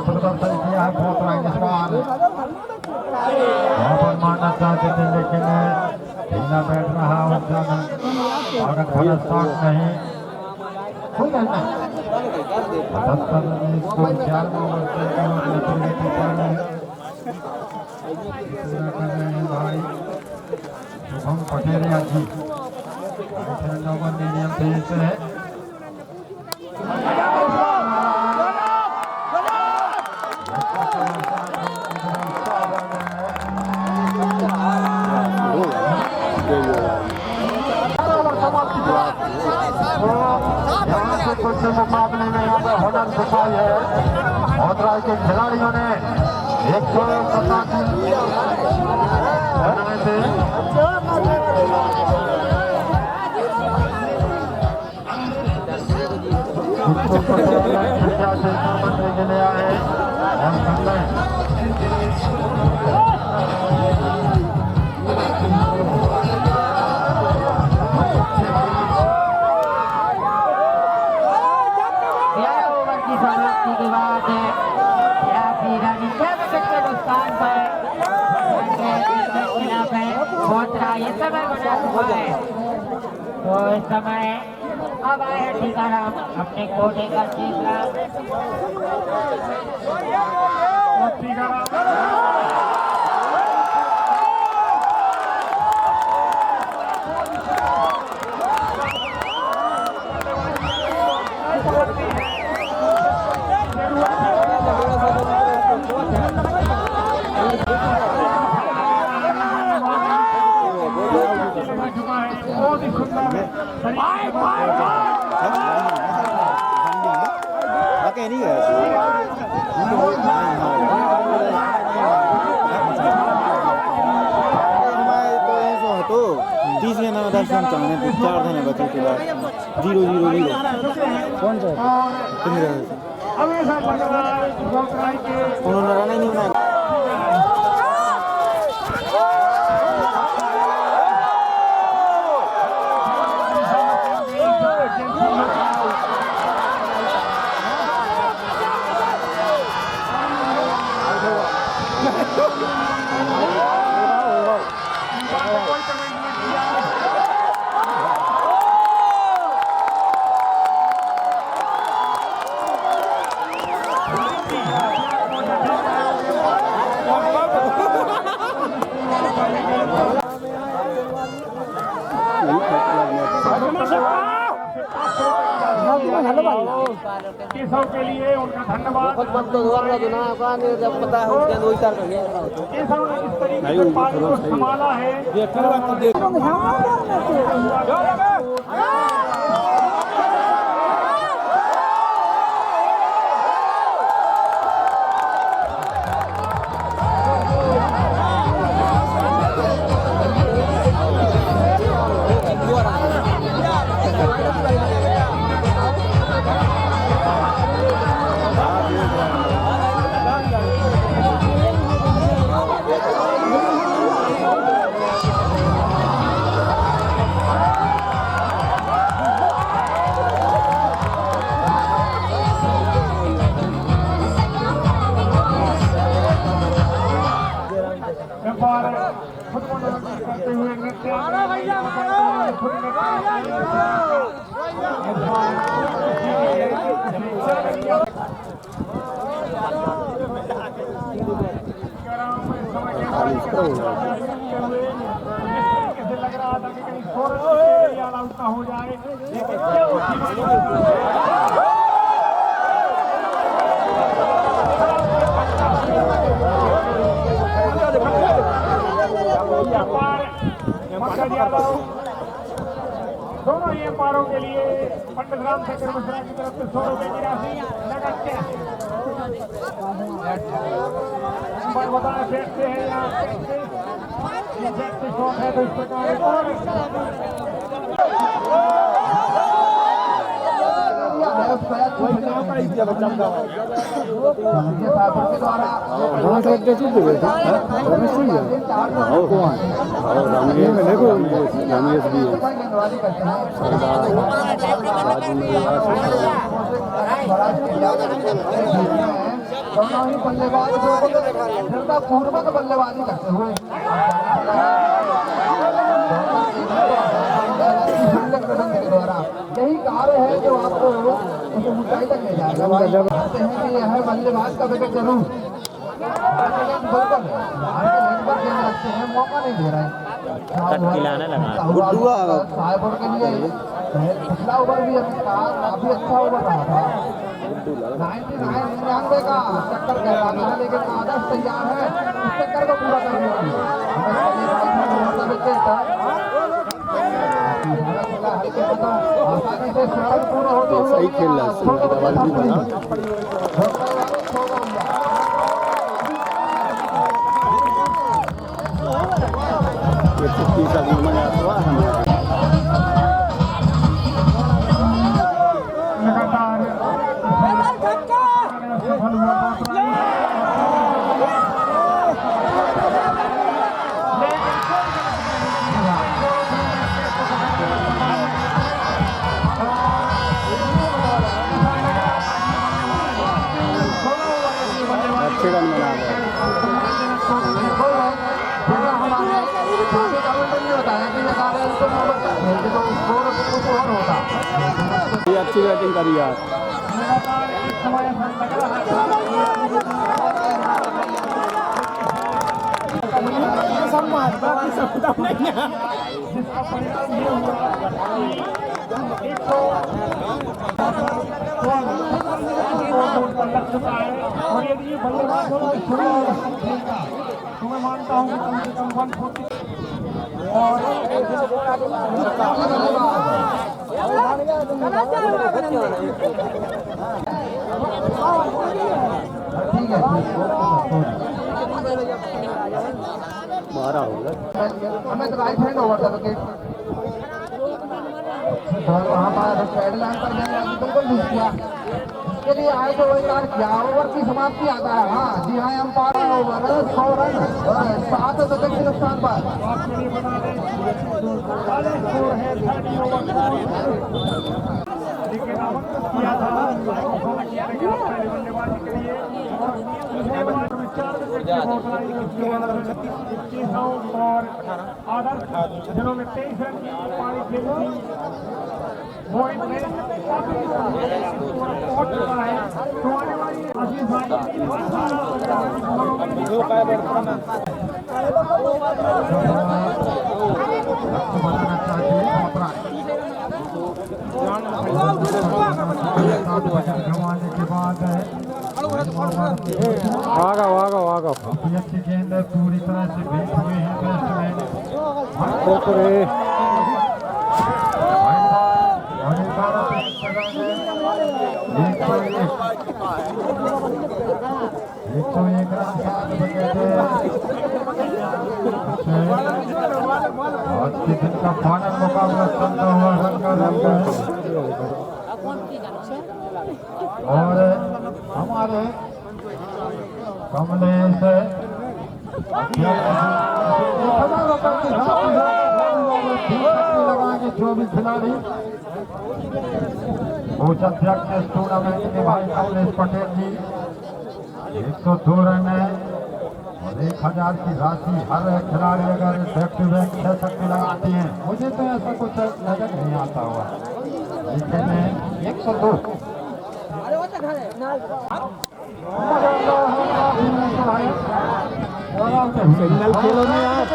प्रदर्शन किया है बहुत राइट सवाल वहाँ पर मारना चाहते थे लेकिन ढीला बैठ रहा उनका और भला शॉट नहीं कोई गल नहीं 77 को 11वां ओवर चलता हुआ नेतृत्व कर रहे हैं भाई शुभम पटेरिया जी नौबन मीडियम पेज पे है यहाँ से कुछ मुकाबले में यहाँ पर हुनर दिखाई है मौतराय के खिलाड़ियों ने 187 मंत्री के लिए आए के बाद के नुकसान पर ये समय बना हुआ है तो इस समय अब आए हैं टीकाराम अपने कोटे का तीसरा नहीं गया तो 30 में ना दर्शन चाहने 4 दिन बचे के बाद 0-0-0 कौन सा उन्होंने रन ही नहीं बनाया केशव के लिए उनका धन्यवाद। जब पता है केशव ने इस तरीके से पारी को संभाला है करते हुए नृत्य लग रहा था कि कहीं आउट हो जाए दोनों ही अंपायरों के लिए पंडित राम शंकर मिश्रा की तरफ से 100 रुपए की राशि नगद कैश बताए बैठते हैं यहाँ से शौक है तो इस प्रकार पूर्वक बल्लेबाजी करते हुए यही कार्य है जो आपको ऊंचाई तक ले जाएगा। कहते हैं कि यह बल्लेबाज का विकेट जरूर रखते हैं, मौका नहीं दे रहे हैं साहेबों के लिए। पिछला ओवर भी काफी अच्छा ओवर रहा था, 99 का चक्कर कह रहा था, लेकिन आदर्श तैयार है इस चक्कर को पूरा करने के लिए। आसानी से शरण पूरा होते हुए सही खेल रहा है अच्छे रन बना रहे हैं। अच्छी बैटिंग करी यार। और यदि बल्लेबाज हो तो मैं मानता हूँ कम से कम 140 और मारा होगा हमें तो राइट हैंड ओवर था विकेट, वहाँ पर साइड लाइन पर बिल्कुल मिस किया। इसके लिए आए तो वही कार्य किया, ओवर की समाप्ति आता है। हाँ जी हाँ, अंपायर ओवर 100 रन 7 विकेट के नुकसान पर। आपके लिए बता दें स्कोर है 30 ओवर, लेकिन आवंटित किया था बल्लेबाजी के लिए और 4 विकेट की बौखलाई और आदर्श जिन्होंने 23 रन की पारी खेली थी वो इतने पहुंच चुका है। तो आने वाली अजीज भाई के बाद वागा अच्छी गेंद पूरी तरह से बेच हुए हैं बैट्समैन। आज के दिन का फाइनल मुकाबला चलता हुआ रंगा और हमारे कमलेश 1000 रुपए की लगाएंगे 24 खिलाड़ी। कोच अध्यक्ष इस टूर्नामेंट के भाई कमलेश पटेल जी 102 रन है और 1000 की राशि हर खिलाड़ी अगर बैक टू बैक 6 छक्के लगाते हैं, मुझे तो ऐसा कुछ नजर नहीं आता हुआ, लेकिन 102 सिंगल खेलो ना यार।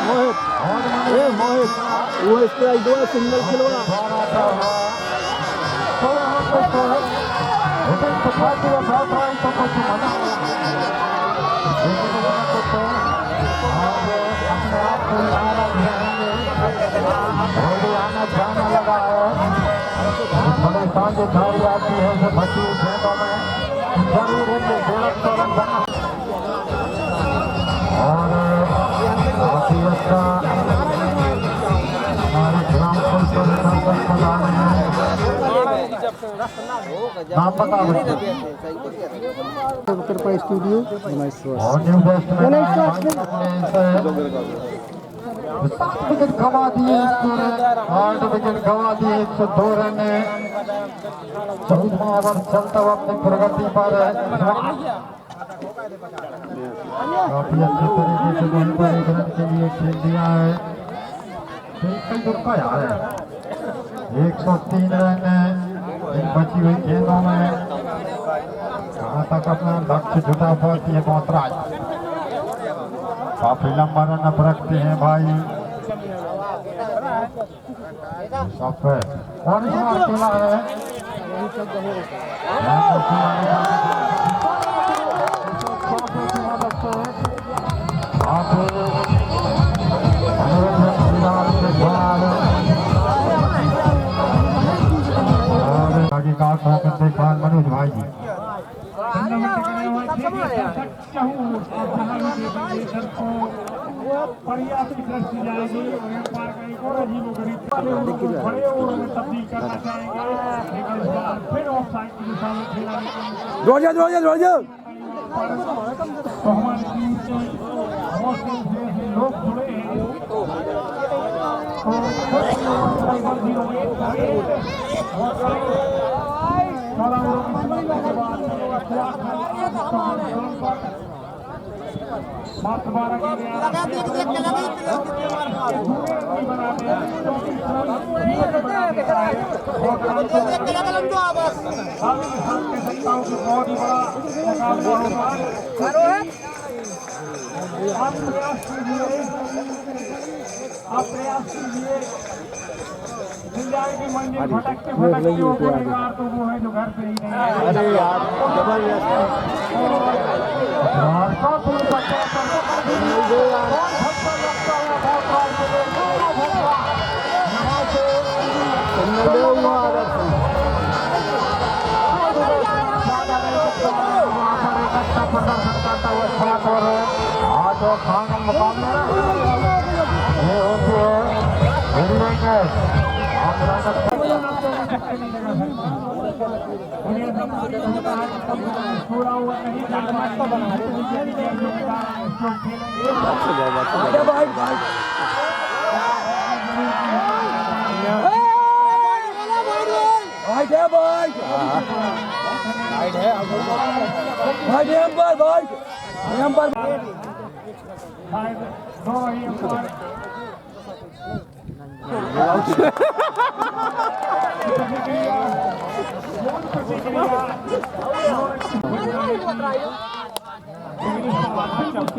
मोहित वो स्ट्राइक दो, सिंगल खेलो ना। जाना लगा है, बड़े साझे धारी आती है जो बची गेंदों में जरूर उनके 150 रन बना और काफी अच्छा हमारे ग्राम पंचायत नाम बता बच्चे कृपा स्टूडियो और न्यू बैट्समैन 7 विकेट गंवा दिए 8 विकेट गंवा दिए 102 रन 14वां ओवर चलता हुआ अपनी प्रगति पर है काफी अच्छे तरीके से वहीं पर 1 रन के लिए खेल दिया है कई दुर्गा यार है 103 रन इन बची हुई गेंदों में कहाँ तक अपना लक्ष्य जुटा पाती है मोहतराज काफी लंबा रन अप रखते हैं भाई सब पे और इस बार खेला है आगे का देखभाल मनोज भाई जी पर्याप्त दृष्टि जाएगी और एम्पायर का एक और अजीबोगरीब बड़े ओवरों में तब्दील करना चाहेंगे लेकिन इस बार फिर ऑफ साइड की दिशा में खेला दौड़ जा तो हमारी टीम से बहुत से लोग जुड़े हैं तो 14 ओवरों की समाप्ति के बाद मात्र 12 गेंदें बनाते हैं बहुत ही बड़ा मुकाबला होगा आप प्रयास कीजिए मिल जाएगी मंजिल भटकते भटकते हो परिवार तो वो है जो घर पे ही नहीं है अरे यार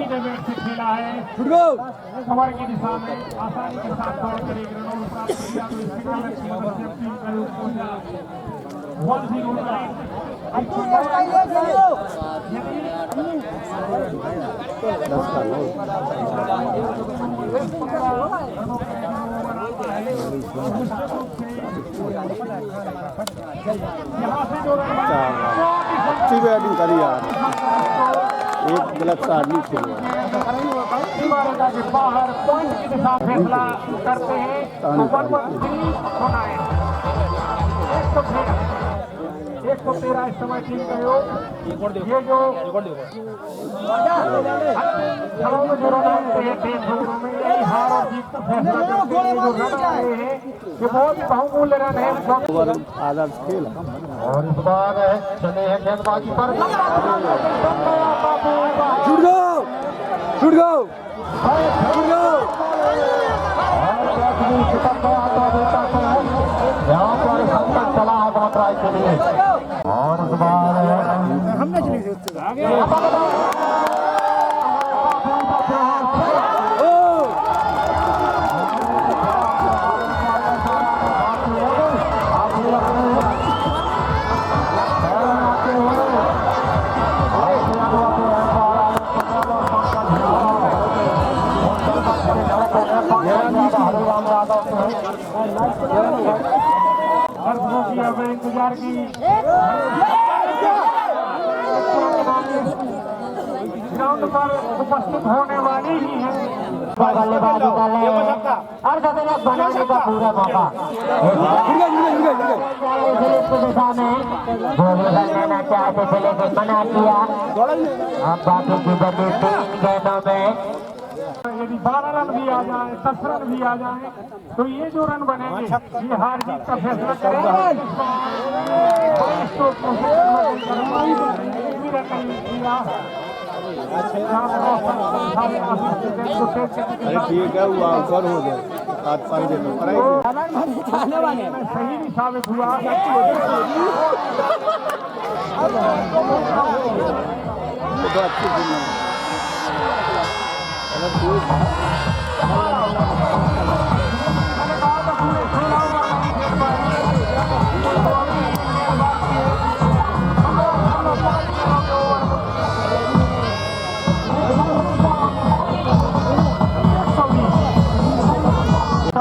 जबरदस्त खेला है कवर की दिशा में आसानी के साथ दौड़ कर एक रन और प्राप्त किया तो इसके कारण टीम का योग पहुंचा 1 अच्छी बैटिंग करी यार एक गलत शॉट नहीं खेला बाहर पॉइंट की दिशा फैसला करते हैं तो 1-3 होना है 113 इस समय टीम का योग ये जो खड़ों में जो रन आते हैं 3 ओवरों में यही हार और जीत का फैसला करते हैं जो रन आए हैं ये बहुत ही बहुमूल्य रन है आदर्श खेल और इस बार चले हैं गेंदबाजी पर छूट गो यहाँ पर संकट चला है मोहतराज के लिए और इस बार हमने चली इंतजार की ग्राउंड पर उपस्थित होने वाली ही है बल्लेबाज निकाले अर्धशतक बनाने का पूरा मौका दिशा में गोली लेना चाहते थे लेकिन मना किया। अब बाकी की बची 3 गेंदों में यदि 12 रन भी आ जाए 10 रन भी आ जाए तो ये जो रन बनेंगे ये हार जीत का फैसला करेगा। अरे ठीक है वो आउटर हो गया 7-5 दे दो सही भी साबित हुआ।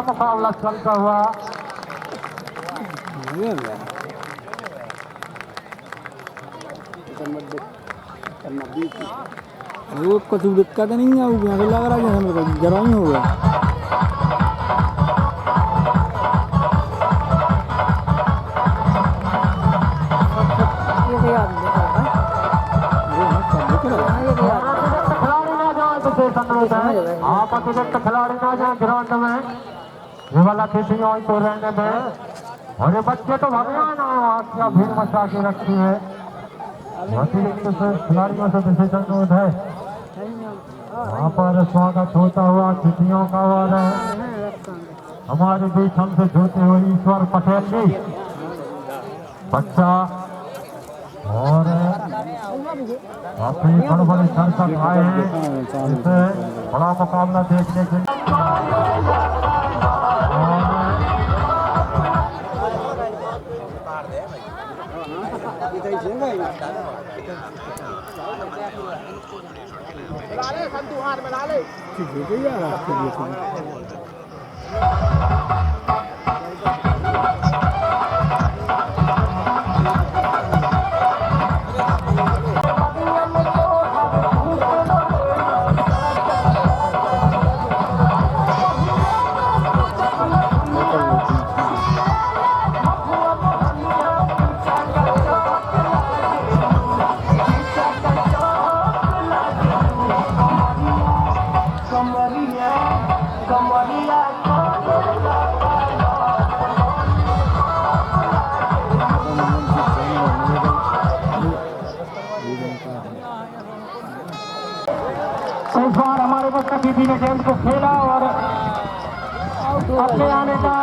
मुकाबला चलता हुआ वो कुछ दिक्कत नहीं है, वो लग रहा है हमको जरा ही हो गया। आप अतिरिक्त खिलाड़ी ना जाए ग्राउंड में, ये वाला खिचिंग को रहने में। और ये बच्चे तो भगवान क्या भीड़ मचा के रखी है। अतिरिक्त खिलाड़ियों से डिसीजन है वहाँ पर स्वागत होता हुआ खिचियों का और हमारे बीच हमसे जुड़ते हुए ईश्वर पटेल जी बच्चा और काफी बड़े बड़े दर्शक आए हैं जिससे बड़ा मुकाबला देखने के इस बार हमारे बच्चा दीदी ने गेंद को खेला और अपने आने का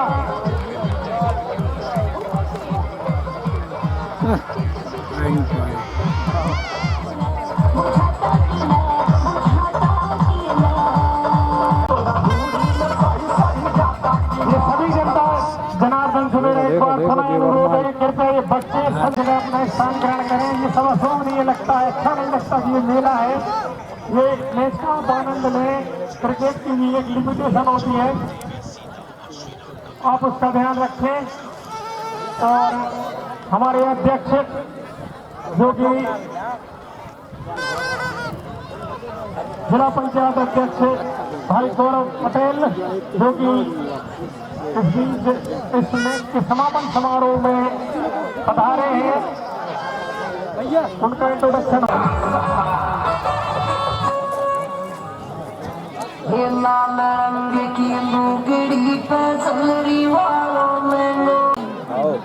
ये सभी जनता जनार्दन से मेरा एक बार सुना अनुरोध है, कृपया ये बच्चे सब जगह अपना स्थान ग्रहण करें। ये सब अशोभ नहीं लगता है, अच्छा नहीं लगता कि ये मेला है। ये मैच का आनंद लें। क्रिकेट की भी एक लिमिटेशन होती है, आप उसका ध्यान रखें। और हमारे अध्यक्ष जो कि जिला पंचायत अध्यक्ष भाई गौरव पटेल जो कि इस मैच के समापन समारोह में पधारे हैं, उनका इंट्रोडक्शन लाल रंग की लुगड़ी पे सलरी वालों में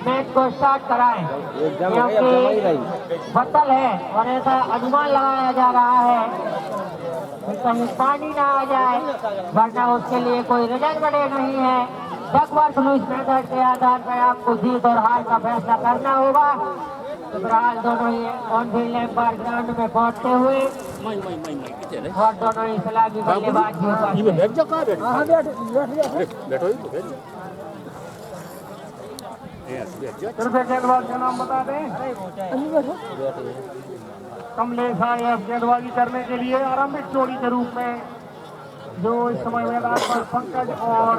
मैच को स्टार्ट कराएं क्योंकि बतल है और ऐसा अनुमान लगाया जा रहा है कि कहीं पानी ना आ जाए, वरना उसके लिए कोई रिजल्ट बड़े नहीं है। डकवर्थ लुइस मेथड के आधार पर आपको जीत और हार का फैसला करना होगा। तो फिलहाल दोनों ही ऑन फील्ड एम्पायर ग्राउंड में पहुंचते हुए और दोनों ही सलामी बल्लेबाज गेंदबाज का नाम बता दें। कमलेश आए गेंदबाजी करने के लिए आरंभिक जोड़ी के रूप में जो इस समय मैदान पर पंकज और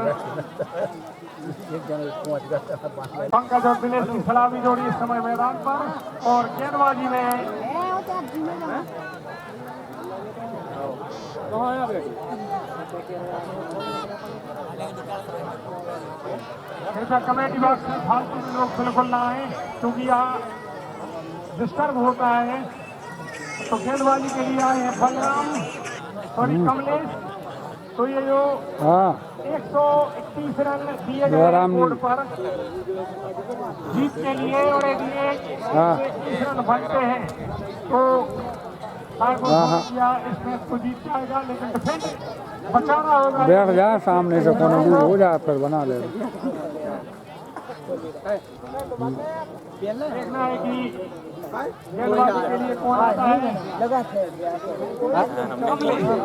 दिनेश की सलामी जोड़ी इस समय मैदान पर। और गेंदबाजी में ऐसा कमेटी बॉक्स में फालतू के लोग बिल्कुल ना आए, क्योंकि यहाँ डिस्टर्ब होता है। तो गेंदबाजी के लिए आए हैं बलराम, सॉरी कमलेश। तो ये जो 131 रन दिए गए बोर्ड पर जीत के लिए और एक लिए 131 रन बनते हैं, तो किया इस मैच को जीत जाएगा, लेकिन डिफेंस बचाना होगा। बैठ जाए सामने से, कोनो दूर हो जाए फिर बना ले। देखना है कि गेंदबाजी के लिए कौन आता है।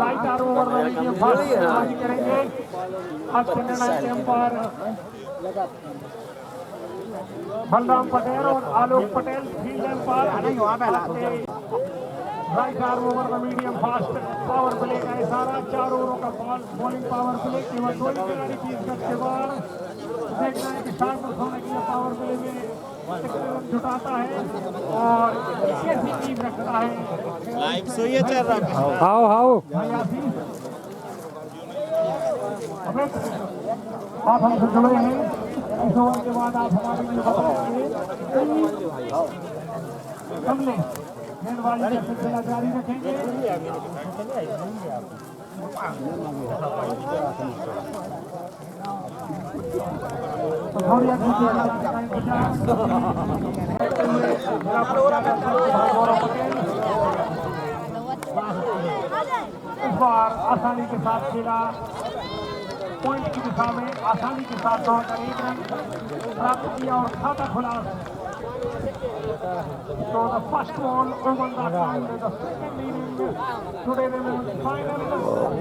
राइट आर्म ओवर में फास्ट गेंदबाजी करेंगे। आज के निर्णय के अंपायर बलराम पटेल और Alok Patel, field umpire. Right arm over में मीडियम फास्ट पावर प्ले का इशारा। 4 ओवरों का बॉलिंग पावर प्ले, केवल 2 खिलाड़ी 30 गज के बाद। देखना है कि शार्पनर होने के लिए पावर प्ले में जुटाता है और कैसी टीम रखता है। लाइव सो ये चल रहा है। हाओ हाओ आप हमसे जुड़े हैं। इस ओवर के बाद आप हमारे लिए बताएंगे हमने गेंदबाजी का सिलसिला जारी रखेंगे। इस बार आसानी के साथ खेला, पॉइंट की दिशा में आसानी के साथ दौड़कर 1 रन प्राप्त किया और खाता खुला। So the first ball over the ground, the second inning today they will final.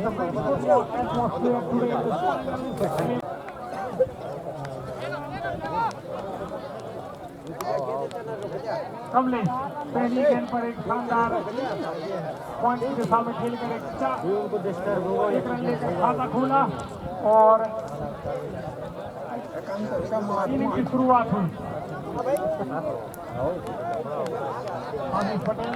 The best football atmosphere today in this final. Kamlesh पहली गेंद पर एक शानदार पॉइंट की दिशा में खेलकर एक रन लेकर खाता खोला और इनिंग की शुरुआत हुई। पटेल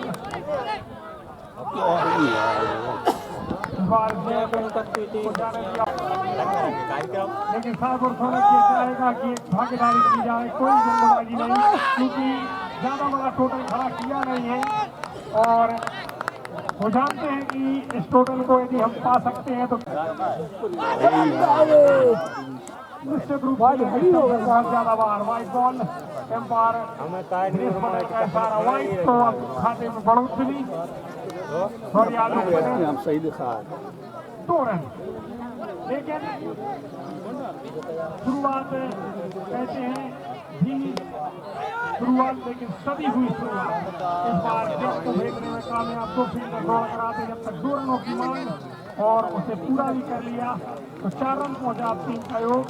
लेकिन साहब और थोड़ा ये चाहेगा कि एक भागीदारी की जाए, कोई जल्दबाजी नहीं, क्योंकि ज्यादा बड़ा टोटल खड़ा किया नहीं है और वो जानते हैं कि इस टोटल को यदि हम पा सकते हैं तो निश्चित रूप से बहुत ज्यादा बार वाइट बॉल एम्पायर वाइट, तो अब खाते में बढ़ोतरी सॉरी आलोक पटेल सही दिखा 2 रन। लेकिन शुरुआत कहते हैं धीमी शुरुआत, लेकिन सदी हुई शुरुआत। इस बार गेंद को फेंकने में कामयाब 2 फील्डर दौड़ कराते जब तक 2 रनों की मांग और उसे पूरा भी कर लिया तो 4 रन पहुंचा टीम का योग।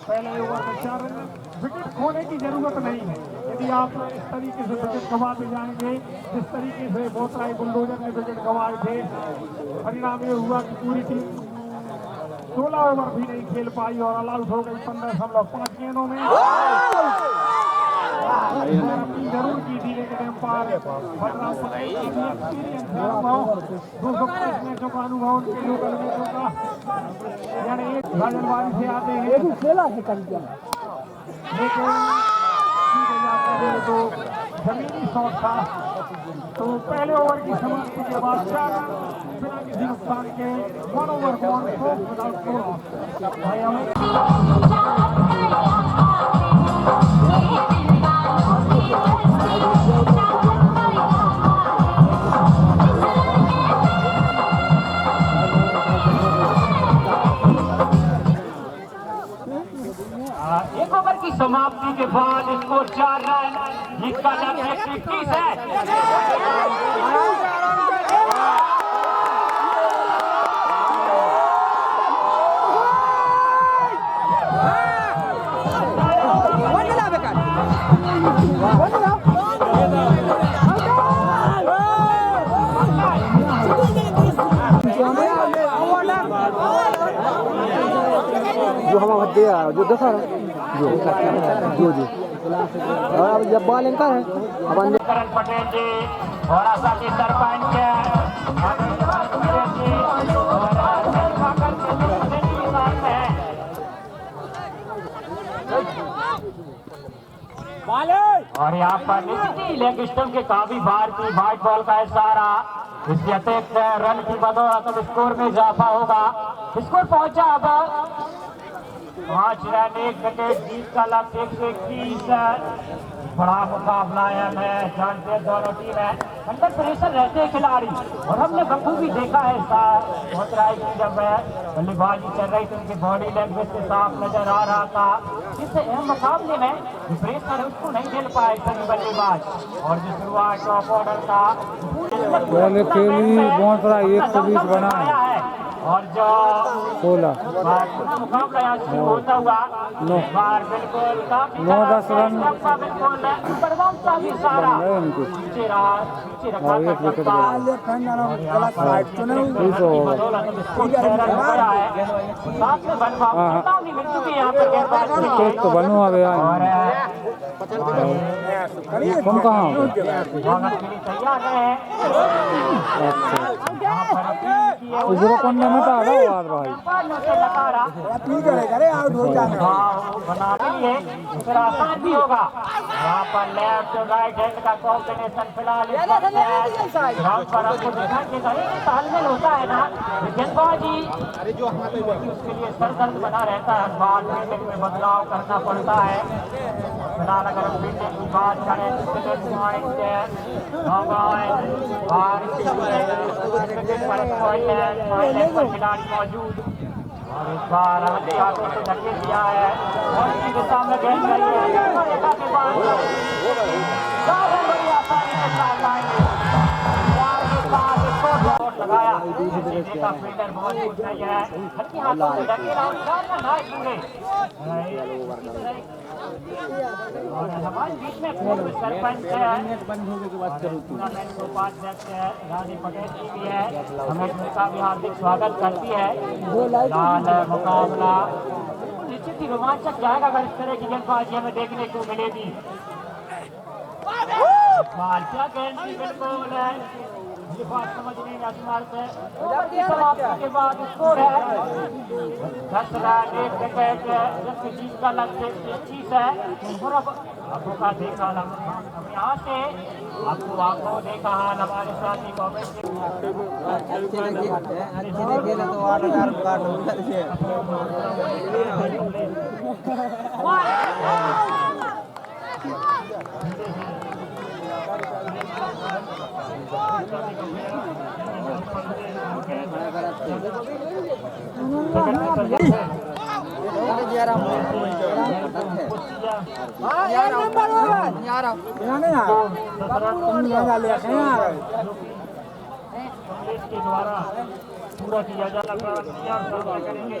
पहले ओवर में 4 रन। विकेट खोने की जरूरत नहीं है। यदि आप इस तरीके से विकेट गंवाते जाएंगे, जिस तरीके से बोतराई बुलडोजर ने विकेट गंवाए थे, परिणाम ये हुआ कि पूरी टीम 16 ओवर भी नहीं खेल पाई और ऑल आउट हो गई 15.5 गेंदों में। अपनी जरूर की थी, लेकिन एम्पायर बलराम पटेल की एक्सपीरियंस है, अनुभव 205 मैचों का अनुभव उनके लोकल मैचों का, यानी एक राजनवाड़ी से आते हैं लेकिन तो जमीनी शॉट था। तो पहले ओवर की समाप्ति के बाद 4 रन बिना किसी नुकसान के 1 ओवर बॉल को विदाउट स्कोर ऑफ। एक ओवर की समाप्ति के बाद स्कोर 4 रन, जिसका लक्ष्य 21 है। जो हमारा दिया जो देखा जो और अब जब बॉल इनका है अब करण पटेल जी और आशा के सरपंच और यहाँ पर निश्चित लेग स्टंप के काफी बार की व्हाइट बॉल का इशारा, इसके अतिरिक्त रन की बदौलत अब स्कोर में इजाफा होगा। स्कोर पहुंचा अब 5 रन 1 विकेट, जीत का लक्ष्य 121। बड़ा मुकाबला है, जानते हैं दोनों टीमें अंडर प्रेशर रहते हैं खिलाड़ी, और हमने बखूबी देखा है बहुत राय की जब बल्लेबाजी चल रही थी उनकी बॉडी लैंग्वेज से साफ नजर आ रहा था। इस अहम मुकाबले में प्रेशर उसको नहीं झेल पाए सभी बल्लेबाज, और जो शुरुआत टॉप ऑर्डर का पहले खेली बहुत रहा 120 बना है, और जो 16 मुकाबला यहाँ शुरू होता हुआ बार बिल्कुल 9-10 रन बिल्कुल भी सारा पीछे रखा एक विकेट तो बनू आ गया तुम कहाँ हो? तैयार है उधर पंद्रह में तो आ रहा हो भाई बना लिए आसान भी होगा। यहाँ पर लेफ्ट राइट हैंड का कॉम्बिनेशन फिलहाल यहाँ पर आपको देखा कि तालमेल होता है ना गेंदबाजी, उसके लिए सरदर्द बना रहता है, बाल फील्डिंग में बदलाव करना पड़ता है। फिलहाल अगर फील्डिंग की बात करें तो खिलाड़ी मौजूद, और इस बार हाथों से धक्के दिया है और इसी के सामने गेंद गई है के बाद बड़ी आसानी के साथ आएंगे लगाया। का फील्डर मौजूद नहीं है, हल्की हाथों से धकेला और हमारे बीच में पूर्व सरपंच टूर्नामेंट उपाध्यक्ष रानी पटेल जी भी है, हमें उनका भी हार्दिक स्वागत करती है। लाल मुकाबला निश्चित ही रोमांचक जाएगा अगर इस तरह की गेंदबाजी हमें देखने को मिलेगी। क्या गेंद बिल्कुल ये बात समझ नहीं आती समाप्ति के बाद स्कोर है 10 रन 1 विकेट, जबकि जीत का लक्ष्य 21 है। और अब आंखों का देखा अब यहाँ से आपको आंखों देखा हाल हमारे साथी के द्वारा पूरा किया जाना करेंगे।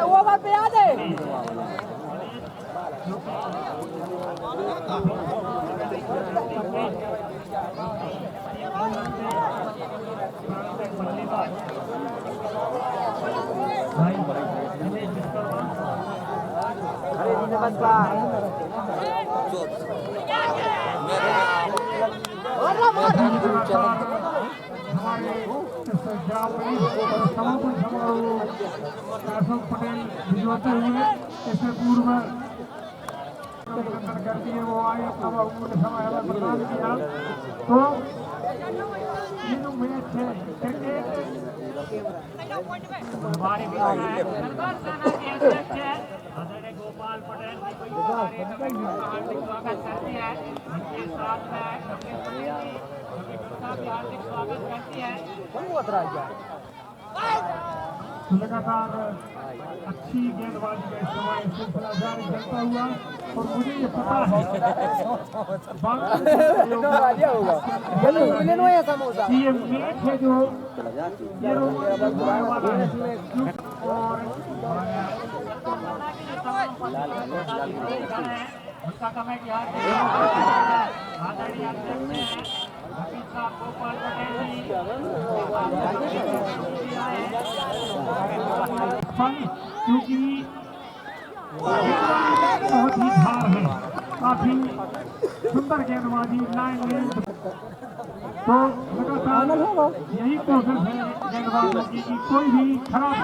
वो बात पे याद है समापन समारोह अशोक पटेल भिजवाते हुए इससे पूर्व करती है वो आए अपना बहुमूल्य समय हमें प्रदान किया। तो ये जो मैच है क्रिकेट हमारे गोपाल पटेल हार्दिक स्वागत करती है, उनके साथ में हार्दिक स्वागत करती है। लगातार अच्छी गेंदबाजी का इस्तेमाल सिलसिला जारी करता हुआ, और मुझे ये पता है कि ये मैच है जो ये वाला है और उसका कमेटी आदरणीय गोपाल पटेल जी क्योंकि बहुत ही धार है, काफी सुंदर गेंदबाजी लाइन लेंथ, तो लगातार यही कोशिश है गेंदबाजों की कि कोई भी खराब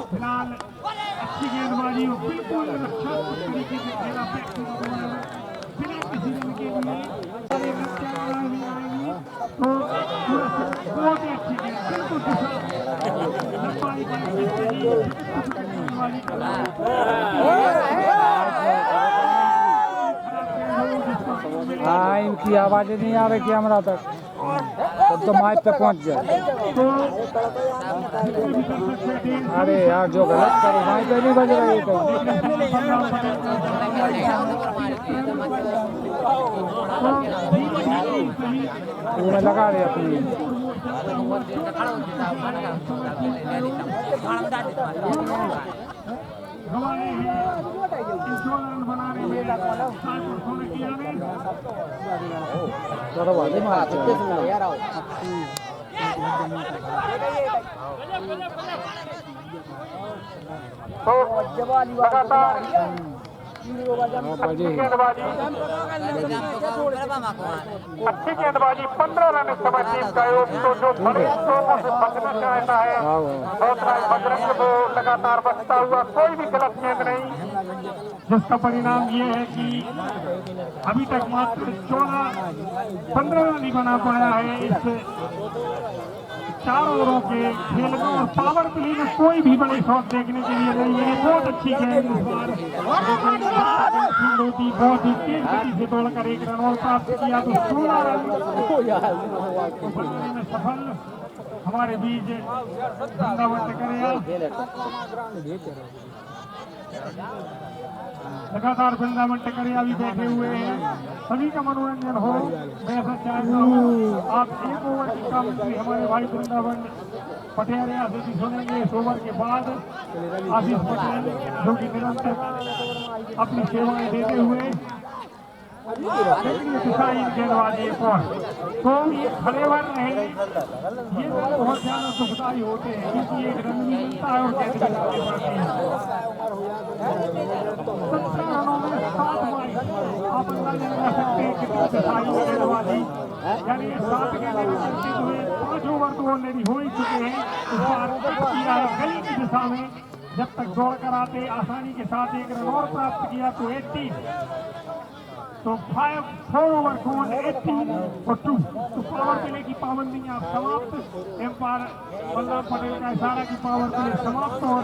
फिलहाल अच्छी गेंदबाजी हो, बिल्कुल अच्छा तरीके से खेला बिना किसी रन के लिए तो बहुत ही अच्छी गेंद, बिल्कुल हाँ, इनकी आवाज़ें नहीं आ रही कि हमारा तक तो माइक पे पहुंच जाए। अरे यार जो गलत करो माइक पे नहीं बज रही तो वो मैं लगा रही अपनी अच्छी गेंदबाजी 15 रन इस समय टीम का योग, तो जो बड़े स्ट्रोकों से बचना चाहता है बजरंग को लगातार बचता हुआ कोई भी गलत गेंद नहीं, जिसका परिणाम ये है कि अभी तक मात्र 15 रन ही बना पाया है इस 4 ओवरों के खेल में, और पावर प्ले में कोई भी बड़े शॉट देखने के लिए नहीं है। बहुत अच्छी गेंद इस बार बहुत ही तेज गति से दौड़कर 1 रन और प्राप्त किया, तो 16 रन बनाने में सफल हमारे बीच वृंदावन करेगा। लगातार वृंदावन टकरिया भी बैठे हुए हैं, सभी का मनोरंजन हो, मैं ऐसा चाहता हूँ आप 1 ओवर की कमेंट्री हमारे भाई वृंदावन पटेरिया से भी सुनेंगे। इस ओवर के बाद आशीष पटेल जो कि निरंतर अपनी सेवाएं देते हुए गेंदबाजी पर तो ये खड़े वर रहे, ये बहुत ज्यादा दुखदायी होते हैं क्योंकि एक रन भी मिलता है और गेंद भी डालनी पड़ती है। 17 रनों में 7 बार आप अंदाजा लगा सकते हैं कितनी दुखदायी गेंदबाजी, यानी 7 गेंदें भी चलते हुए 5 ओवर तो ऑलरेडी हो ही चुके हैं। इस बार किया है गली की दिशा में, जब तक दौड़ कर आते आसानी के साथ 1 रन और प्राप्त किया तो 18, तो 4 ओवर को 18 और 2, तो पावर प्ले की पाबंदियां समाप्त। एम्पायर बल्लभ पटेल का इशारा की पावर प्ले समाप्त और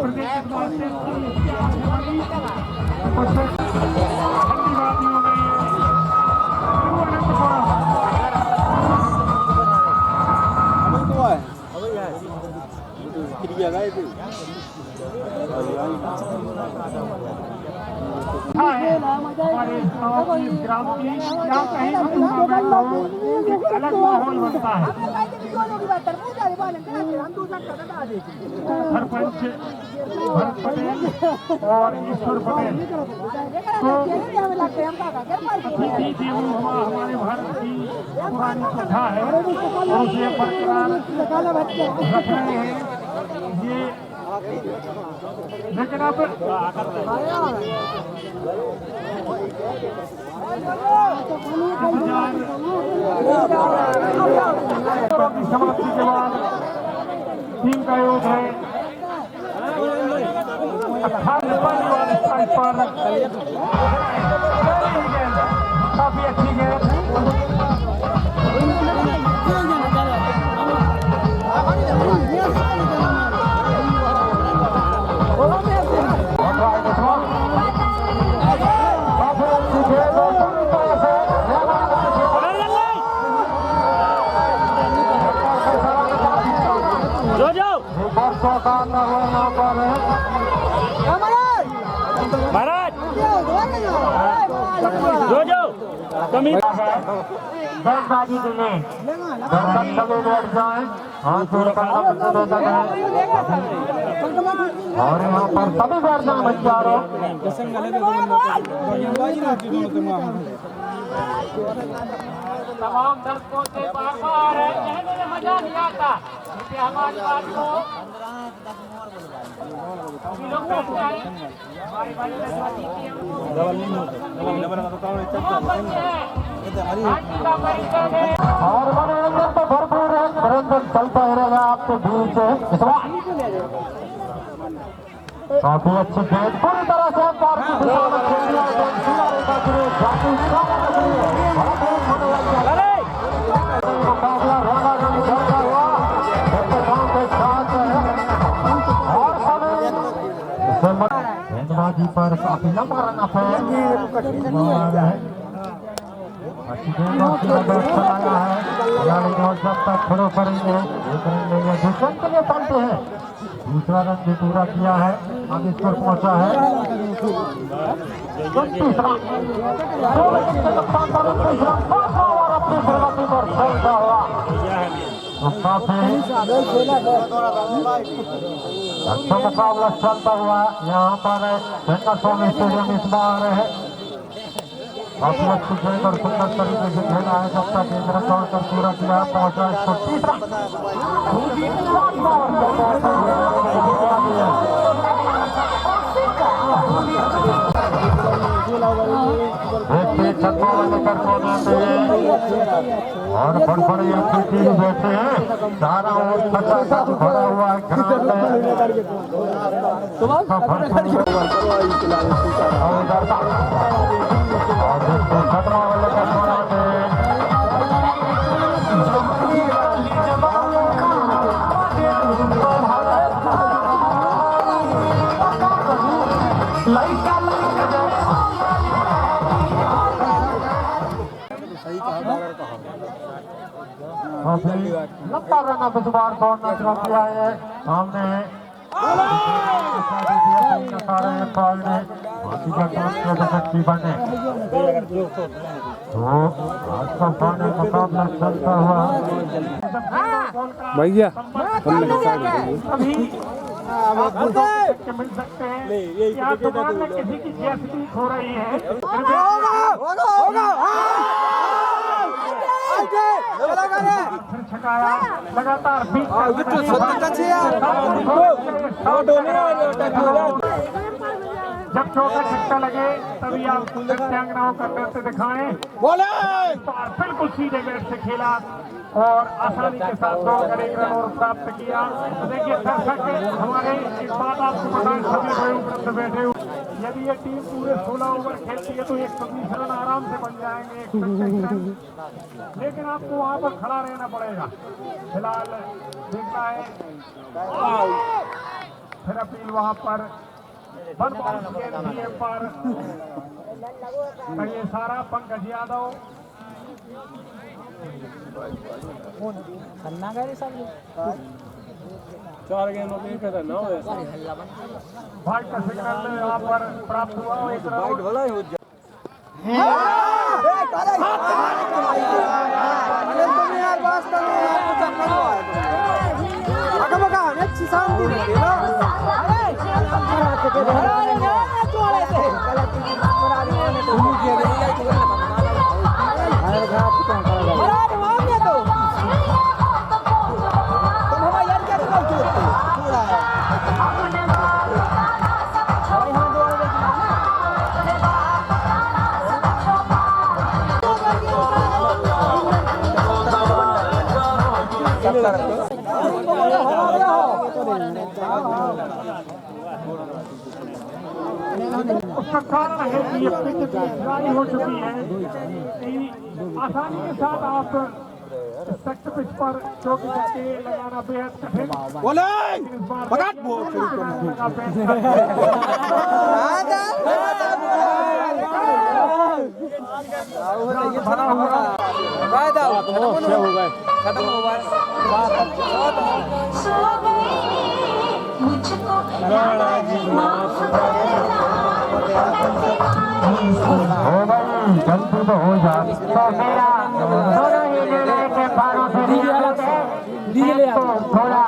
प्रदेश हमारे ग्राम की क्या कहीं एक अलग माहौल बनता है। सरपंच भरत पटेल और ईश्वर पटेल तो अतिथि देवो भव हमारे भारत की पुरानी प्रथा है और उसे बरकरार रख रहे हैं ये। लेकिन अब समाप्ति के बाद टीम का योग है 28 वाले स्थान पर काफी अच्छी गेंद बल्लेबाजी के लिए दर्शक सभी बैठ जाएं, हाथ जोड़कर प्रतियोगिता करें और यहाँ पर सभी बैठ जाएं बच्चों। तमाम दर्शकों से बार बार कहने में मजा नहीं आता, कृपया हमारी बात को सभी लोग बैठ जाएं। हमारी बात में स्वाति की है, का परिचय है और मनोरंजन तो भरपूर है, मनोरंजन चलता ही रहेगा आपके बीच। काफी अच्छी खेल पूरी तरह से मुकाबला रोना रोनी करता हुआ के साथ और गेंदबाजी पर काफी लंबा रन अप है। अच्छी गेंदबाजी का बैट चलाया है, खिलाड़ी जो जब तक खड़े करेंगे दूसरे के लिए पलटे हैं। दूसरा रन भी पूरा किया है, अब इस पर पहुंचा है 29 रन। 2 विकेट के नुकसान पर 29 रन, 5 ओवर अपनी प्रगति पर खेलता हुआ तो काफी अच्छा मुकाबला चलता हुआ यहाँ पर स्वामी स्टेडियम इस बार है। काफी अच्छी गेंद और सुंदर तरीके से खेला है, जब तक एक रन कर पूरा किया पहुंचा 130 रन। और बड़े अपनी टीम बैठे हैं, सारा और खड़ा हुआ है ग्राउंड में। खतरा वाले का लंबा रन अब इस बार दौड़ना शुरू किया है सामने बने तो आज का फाइनल मुकाबला चलता हुआ भैया अभी मिल सकते हैं। यहाँ दुकान में किसी की जैसी हो रही है, छकाया लगातार जब चौका छक्का लगे तभी आप प्रत्यांगनाओं का नृत्य दिखाएं। बिल्कुल सीधे बैट से खेला और आसानी के साथ दौड़कर एक रन और प्राप्त किया। देखिए दर्शक हमारे एक बात आपको बताएं, सभी भाई उपलब्ध बैठे हुए, यदि ये टीम पूरे 16 ओवर खेलती है तो 120 रन आराम से बन जाएंगे, 127 रन। लेकिन आपको वहां पर खड़ा रहना पड़ेगा। फिलहाल देखना है फिर अपील वहां पर पर ये सारा पंकज यादव चार गेंदों में एक रन हो गया। भाई का सिग्नल यहाँ पर प्राप्त हुआ, एक रन उसका कारण है कि ये पिच जारी हो चुकी है। आसानी के साथ आप सख्त पिच पर चौकी छक्के लगाना बेहद कठिन। जल्दी तो हो जा तो मेरा दोनों ही निर्णय के पारों से तो थोड़ा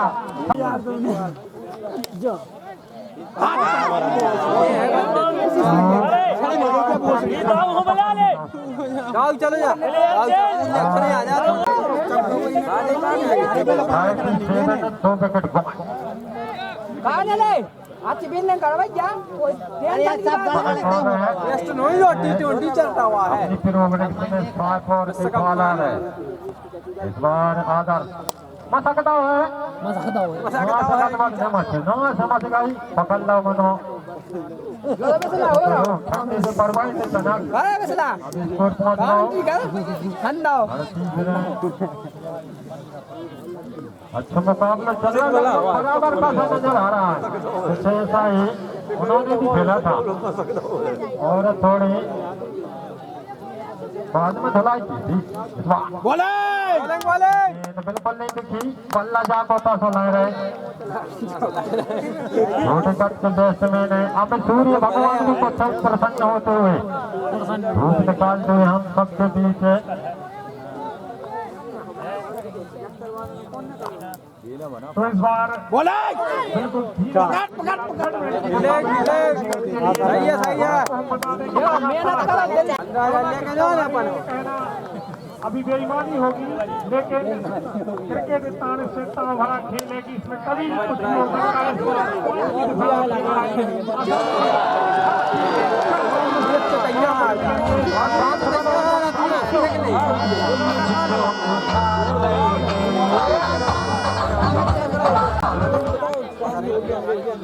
जाओ चलो जा जाओ चलो आ जा दो विकेट कहां ले आज बिल ने करवाई क्या कोई सब बेस्ट नहीं हो T20 चलता हुआ है फिर ओवरनेक्स में 5 और एक बॉल आ है इस बार आदर्श मसकता है ना समझ गई पकड़ लो मनो जो बेसला हो रहा सामने से परवाई से तनक अरे बेसला स्कोर पहुंच लो ठंडा अच्छा मुकाबला चल रहा है बराबर का सा नजर आ रहा है कुछ ऐसा ही उन्होंने भी खेला था और थोड़ी बाद में धुलाई की थी बॉलिंग तो बिल्कुल नहीं दिखी बल्ला जा कोता सुना रहे छोटे कट के बैट्समैन है अब सूर्य भगवान को सब प्रसन्न होते हुए धूप निकालते हुए हम सबके बीच है तो इस बार बिल्कुल सही है मेहनत करो अंदाजा लेके जाओ ना अपन अभी बेईमानी होगी लेकिन क्रिकेट ताने से ताव भरा खेल है कि इसमें कभी भी कुछ नहीं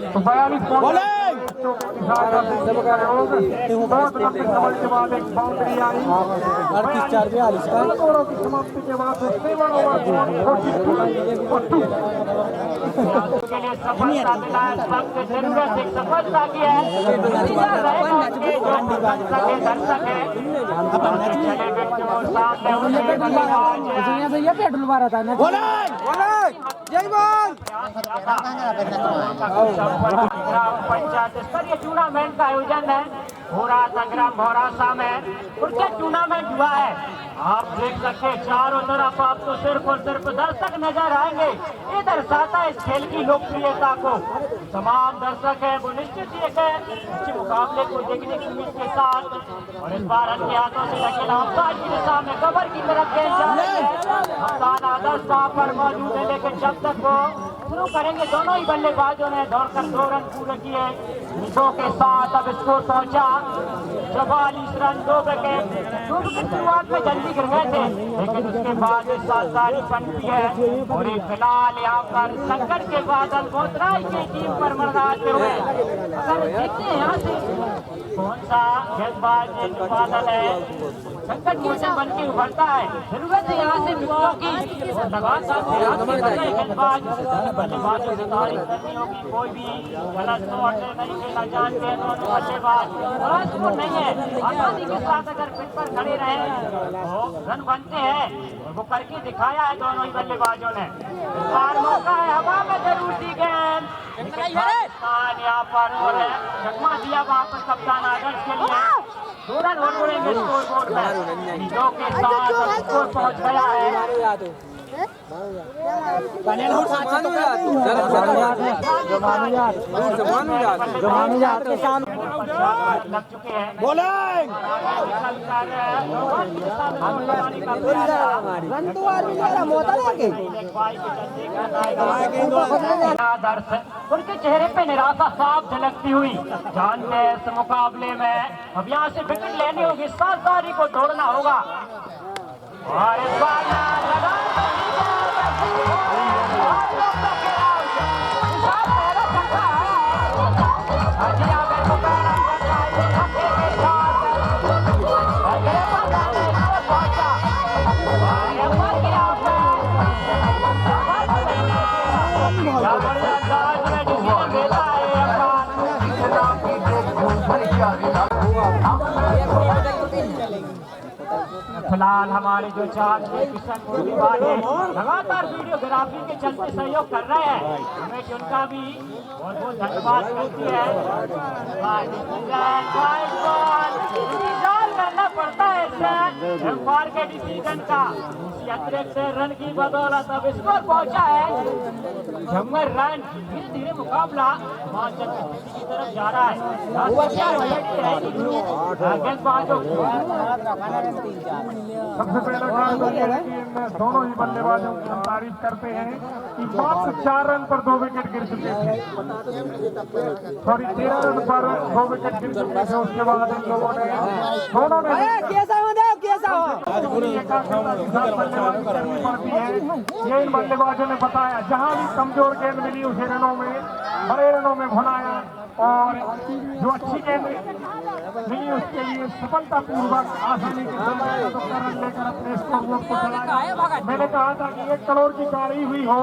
तो 42 बहुत लंबे समय के बाद एक बाउंड्री आई 38-42 का दोनों की समाप्ति के बाद 7 ओवर के लिए सफलता मिला है सबसे जरूरत एक सफलता की है दर्शक है चले व्यक्तियों सामने ये पेट्रोल मारा था ना जय बोल ग्राम पंचायत स्तरीय टूर्नामेंट का आयोजन है हो रहा था ग्राम भौरासा में क्रिकेट टूर्नामेंट हुआ है आप देख सकते हैं चारों तरफ आपको सिर्फ और सिर्फ दर्शक नजर आएंगे ये दर्शाता है इस खेल की लोकप्रियता को तमाम दर्शक है वो निश्चित ही एक अच्छे मुकाबले को देखने की उम्मीद के साथ और इस बार अन्य हाथों से लगे ऑफसाइड की दिशा में कवर की तरफ गेंद जा रही है कप्तान आदर्श वहां पर मौजूद है लेकिन जब तक वो शुरू करेंगे दोनों ही बल्लेबाजों ने दौड़कर 2 रन पूरे किए मिसों के साथ अब स्कोर पहुंचा 44 रन 2 विकेट शुरू की शुरुआत में जल्दी गिर गए थे लेकिन उसके बाद साझेदारी बनती है और फिलहाल यहाँ पर संकट के बादल बोतराई की टीम पर मंडराते हुए अगर देखते हैं यहाँ से कौन सा गेंदबाज बादल है संकट की वजह बन के उभरता है जरूरत है यहाँ से मित्रों की और लगातार गेंदबाज बल्लेबाजों से तारीफ करनी होगी कोई भी गलत शॉट नहीं खेलना जानते हैं दोनों बल्लेबाज बड़ा नहीं है आजादी के साथ अगर पिच पर खड़े रहे तो रन बनते हैं और वो करके दिखाया है दोनों ही बल्लेबाजों ने इस बार मौका है हवा में जरूर दी गेंद कप्तान यहाँ पर और चकमा दिया वहाँ पर कप्तान आदर्श के लिए 2 रन और जोड़ेंगे स्कोर बोर्ड में जो के साथ स्कोर पहुंच गया है लग चुके हैं उनके चेहरे पे निराशा साफ झलकती हुई जानते हैं इस मुकाबले में अब यहाँ से विकेट लेनी होगी 7 तारीख को दौड़ना होगा और इस बार फिलहाल हमारे जो 4 किशन मोदी वाले लगातार वीडियोग्राफी के चलते सहयोग कर रहे हैं हमें उनका भी बहुत बहुत धन्यवाद करती है इंतजार करना पड़ता है एम्पायर के डिसीजन का कि अतिरिक्त रन की बदौलत अब स्कोर पहुंचा है झम्मर रन। धीरे धीरे मुकाबला की तरफ जा रहा है। सबसे पहला दोनों ही बल्लेबाजों की हम तारीफ करते हैं कि मात्र 4 रन पर 2 विकेट गिर चुके थे, सॉरी 13 रन पर 2 विकेट गिर चुके थे। उसके बाद इन लोगों ने दोनों ने पड़ती है। ये इन बल्लेबाजों ने बताया जहां भी कमजोर गेंद मिली उसे रनों में, बड़े रनों में भुनाया और जो अच्छी गेंद मिली उसके लिए सफलतापूर्वक आसानी के साथ तो रन लेकर अपने स्कोर बोर्ड को चलाया। मैंने कहा था कि 1 करोड़ की गाड़ी हुई हो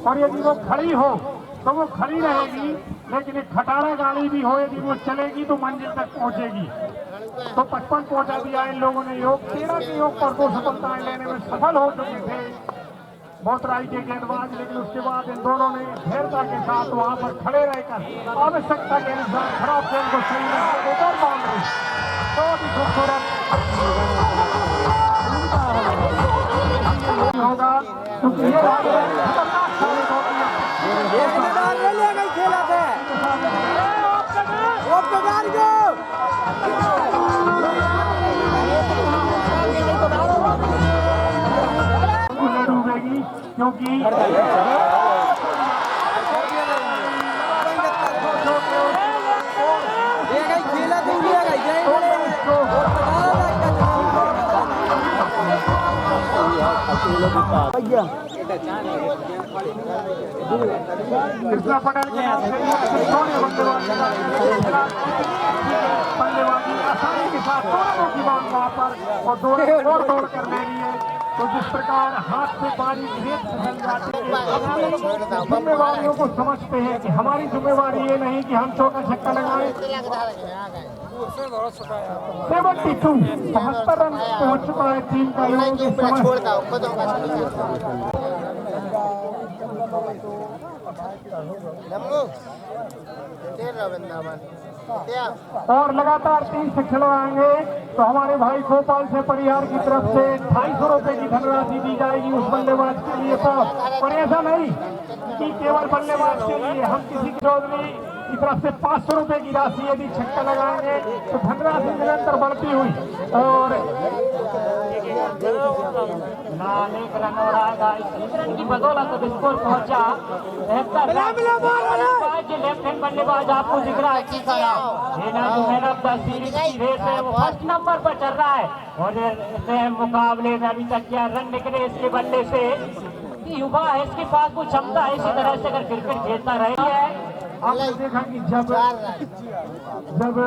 और यदि वो खड़ी हो तो वो खड़ी रहेगी, लेकिन एक खटारा गाड़ी भी हो यदि वो चलेगी तो मंजिल तक पहुंचेगी। तो 55 पहुंचा दिया इन लोगों ने योग। 13 के योग पर 2 सफलताएं लेने में सफल हो चुके थे बोतराई के गेंदबाज, लेकिन उसके बाद इन दोनों ने धैर्यता के साथ वहां पर खड़े रहकर आवश्यकता के अनुसार खराब गेंद को सही रखते ऊपर बाउंड्री। बहुत ही खूबसूरत होगा क्योंकि ये खतरनाक साबित होती है। डूबेगी क्योंकि कृष्णा पटेल के नाम से बल्लेबाजी आसानी के साथ दोनों की बात वहां पर और दौड़ कर ले लिए। तो जिस प्रकार हाथ से बारी रेत फिसल जाती है, जिम्मेवारियों को समझते हैं कि हमारी जिम्मेवारी ये नहीं कि हम चौका छक्का लगाएं। 72 रन पहुंच चुका है टीम का योग। और लगातार 3 से खिलवाएंगे तो हमारे भाई गोपाल से परिहार की तरफ से 250 रुपए की धनराशि दी जाएगी उस बल्लेबाज के लिए। तो और ऐसा नहीं कि केवल बल्लेबाज के लिए, हम किसी चौधरी की तरफ से 500 रुपए की राशि यदि छक्का लगाएंगे तो धनराशि निरंतर बढ़ती हुई और एक रन हो रहा है। इस रन की बदौलत स्कोर पहुंचा 73। लेफ्ट हैंड बल्लेबाज आपको दिख रहा है किस मैन ऑफ द सीरीज की रेस है वो फर्स्ट नंबर पर चल रहा है। और इस मुकाबले में अभी तक क्या रन निकले इसके बल्ले से, युवा है, इसके पास वो क्षमता है। इसी तरह से अगर क्रिकेट खेलता रही है। आपने देखा कि जब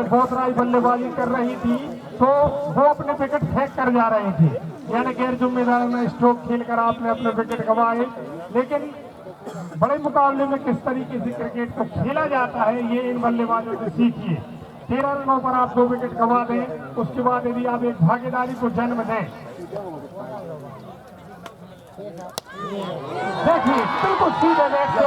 बोतराई बल्लेबाजी कर रही थी तो वो अपने विकेट फेंक कर जा रहे थे, यानी गैर जिम्मेदाराना स्ट्रोक खेलकर आपने अपने विकेट गंवाए। लेकिन बड़े मुकाबले में किस तरीके से क्रिकेट को खेला जाता है ये इन बल्लेबाजों से सीखिए। 13 रनों पर आप 2 विकेट गंवा दें, उसके बाद यदि आप एक भागीदारी को जन्म दें। देखिए बिल्कुल सीधे बैठ से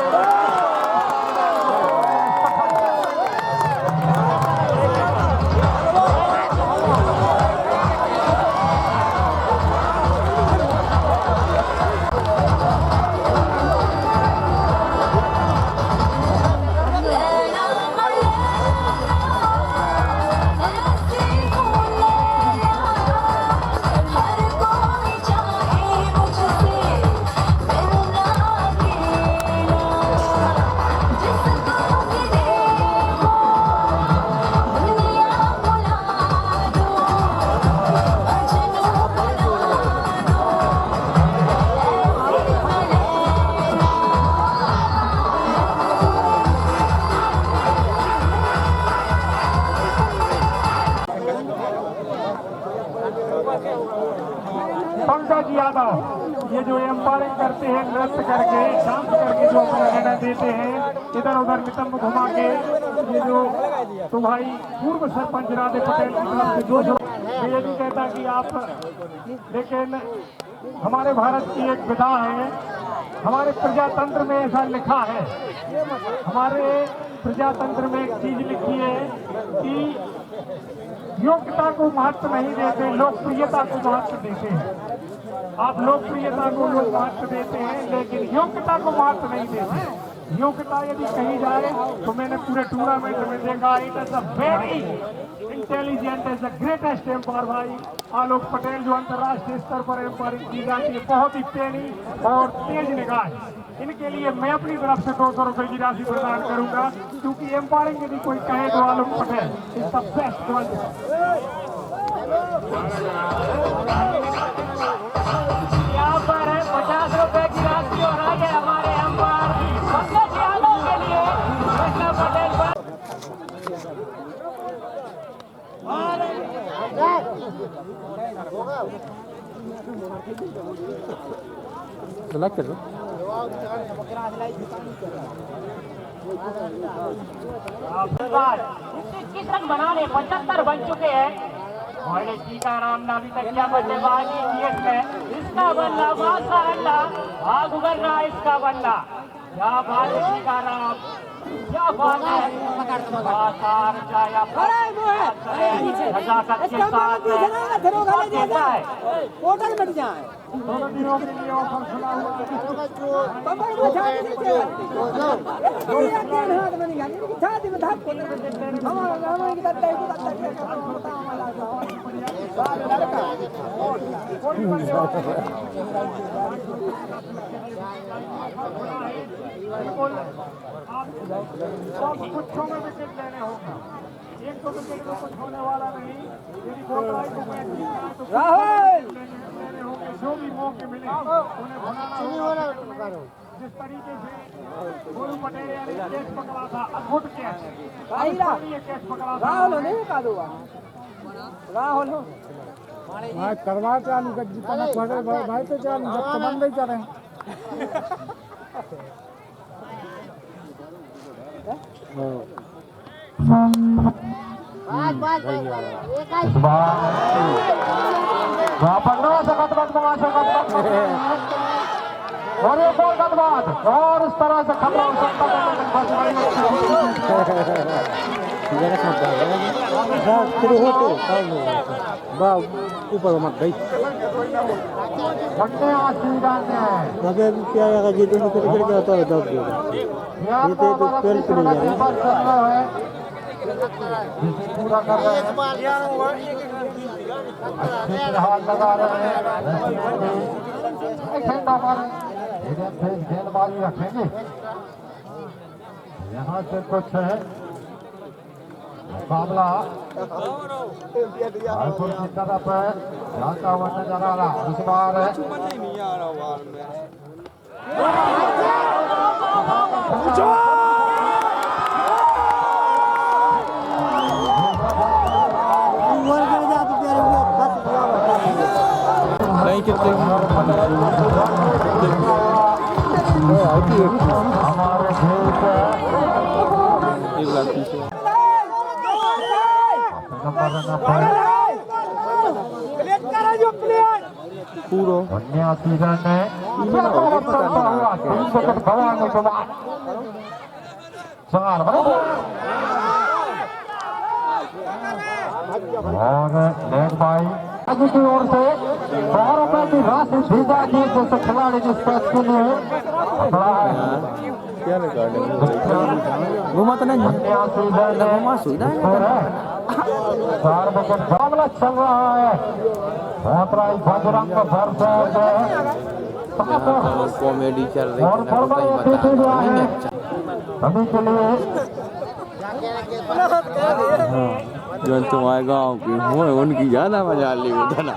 पंकज यादव ये जो एम्पायरिंग करते हैं, नृत्य करके डांस करके जो अपना निर्णय देते हैं, इधर उधर नितंब घुमा के, ये जो तो भाई पूर्व सरपंच राधे पटेल की तरफ से जो ये भी कहता कि आप, लेकिन हमारे भारत की एक विधा है, हमारे प्रजातंत्र में ऐसा लिखा है, हमारे प्रजातंत्र में एक चीज लिखी है कि योग्यता को महत्व नहीं देते, लोकप्रियता को महत्व देते हैं। आप लोकप्रियता को लोग महत्व देते हैं लेकिन योग्यता को महत्व नहीं देते। योग्यता यदि कही जाए तो मैंने पूरे टूर्नामेंट में देखा, it is a very intelligent, is the greatest umpire भाई आलोक पटेल, जो अंतर्राष्ट्रीय स्तर पर एम्पायरिंग की जाती है, बहुत ही तेजी और तेज निगाह। इनके लिए मैं अपनी तरफ से 200 रुपए की राशि प्रदान करूंगा, क्योंकि एम्पायरिंग यदि कोई कहे तो Alok Patel is the best one. यहाँ पर 50 रुपए की राशि और आगे हमारे एम्पायर पंकज यादव के लिए कृष्णा पटेल पर किस रन बना ले, 75 बन चुके हैं। और टीकाराम ने अभी तक क्या बल्लेबाजी की है, इसका बल्ला माशाअल्लाह आग उगल रहा है इसका बल्ला। क्या बात है टीकाराम, क्या बात है। नजाकत के साथ देता है। दोनों दिनों के लिए ऑफर खुला हुआ कुछों में विकेट लेने होगा, एक तो विकेट में कुछ होने वाला नहीं। यदि बोतलाई को मैच जीतना है तो लेने होंगे, जो भी मौके मिले उन्हें बनाना होगा। जिस तरीके से गोलू पटेल ने कैच पकड़ा था, अद्भुत कैच, ये कैच पकड़ा था। राहुल भाई करवा चालू कर जितना पड़े भाई तो चालू जब तो बंद नहीं चले। और एक और गदबाद और इस तरह से खतरा हो सकता ऊपर मत गई अगर क्या जीते तो क्रिकेट क्या होता है दब जीते तो खेल के लिए पूरा कर रहे हैं, हाथ लगा रहे हैं, गेंदबाजी रखेंगे। यहाँ से कुछ है मुकाबला रायपुर की तरफ है, जाता हुआ नजर आ रहा। इस बार हमारे पूरा 79 रन है और लेग बाई की ओर से 100 रुपए की राशि दी जाती है, जैसे खिलाड़ी जिस पैस के लिए घुमा तो नहीं मामला चल रहा है। बजरंग कॉमेडी चल रही और अभी के लिए जो तुम्हारे गाँव की हो उनकी ज्यादा मजा ली उधर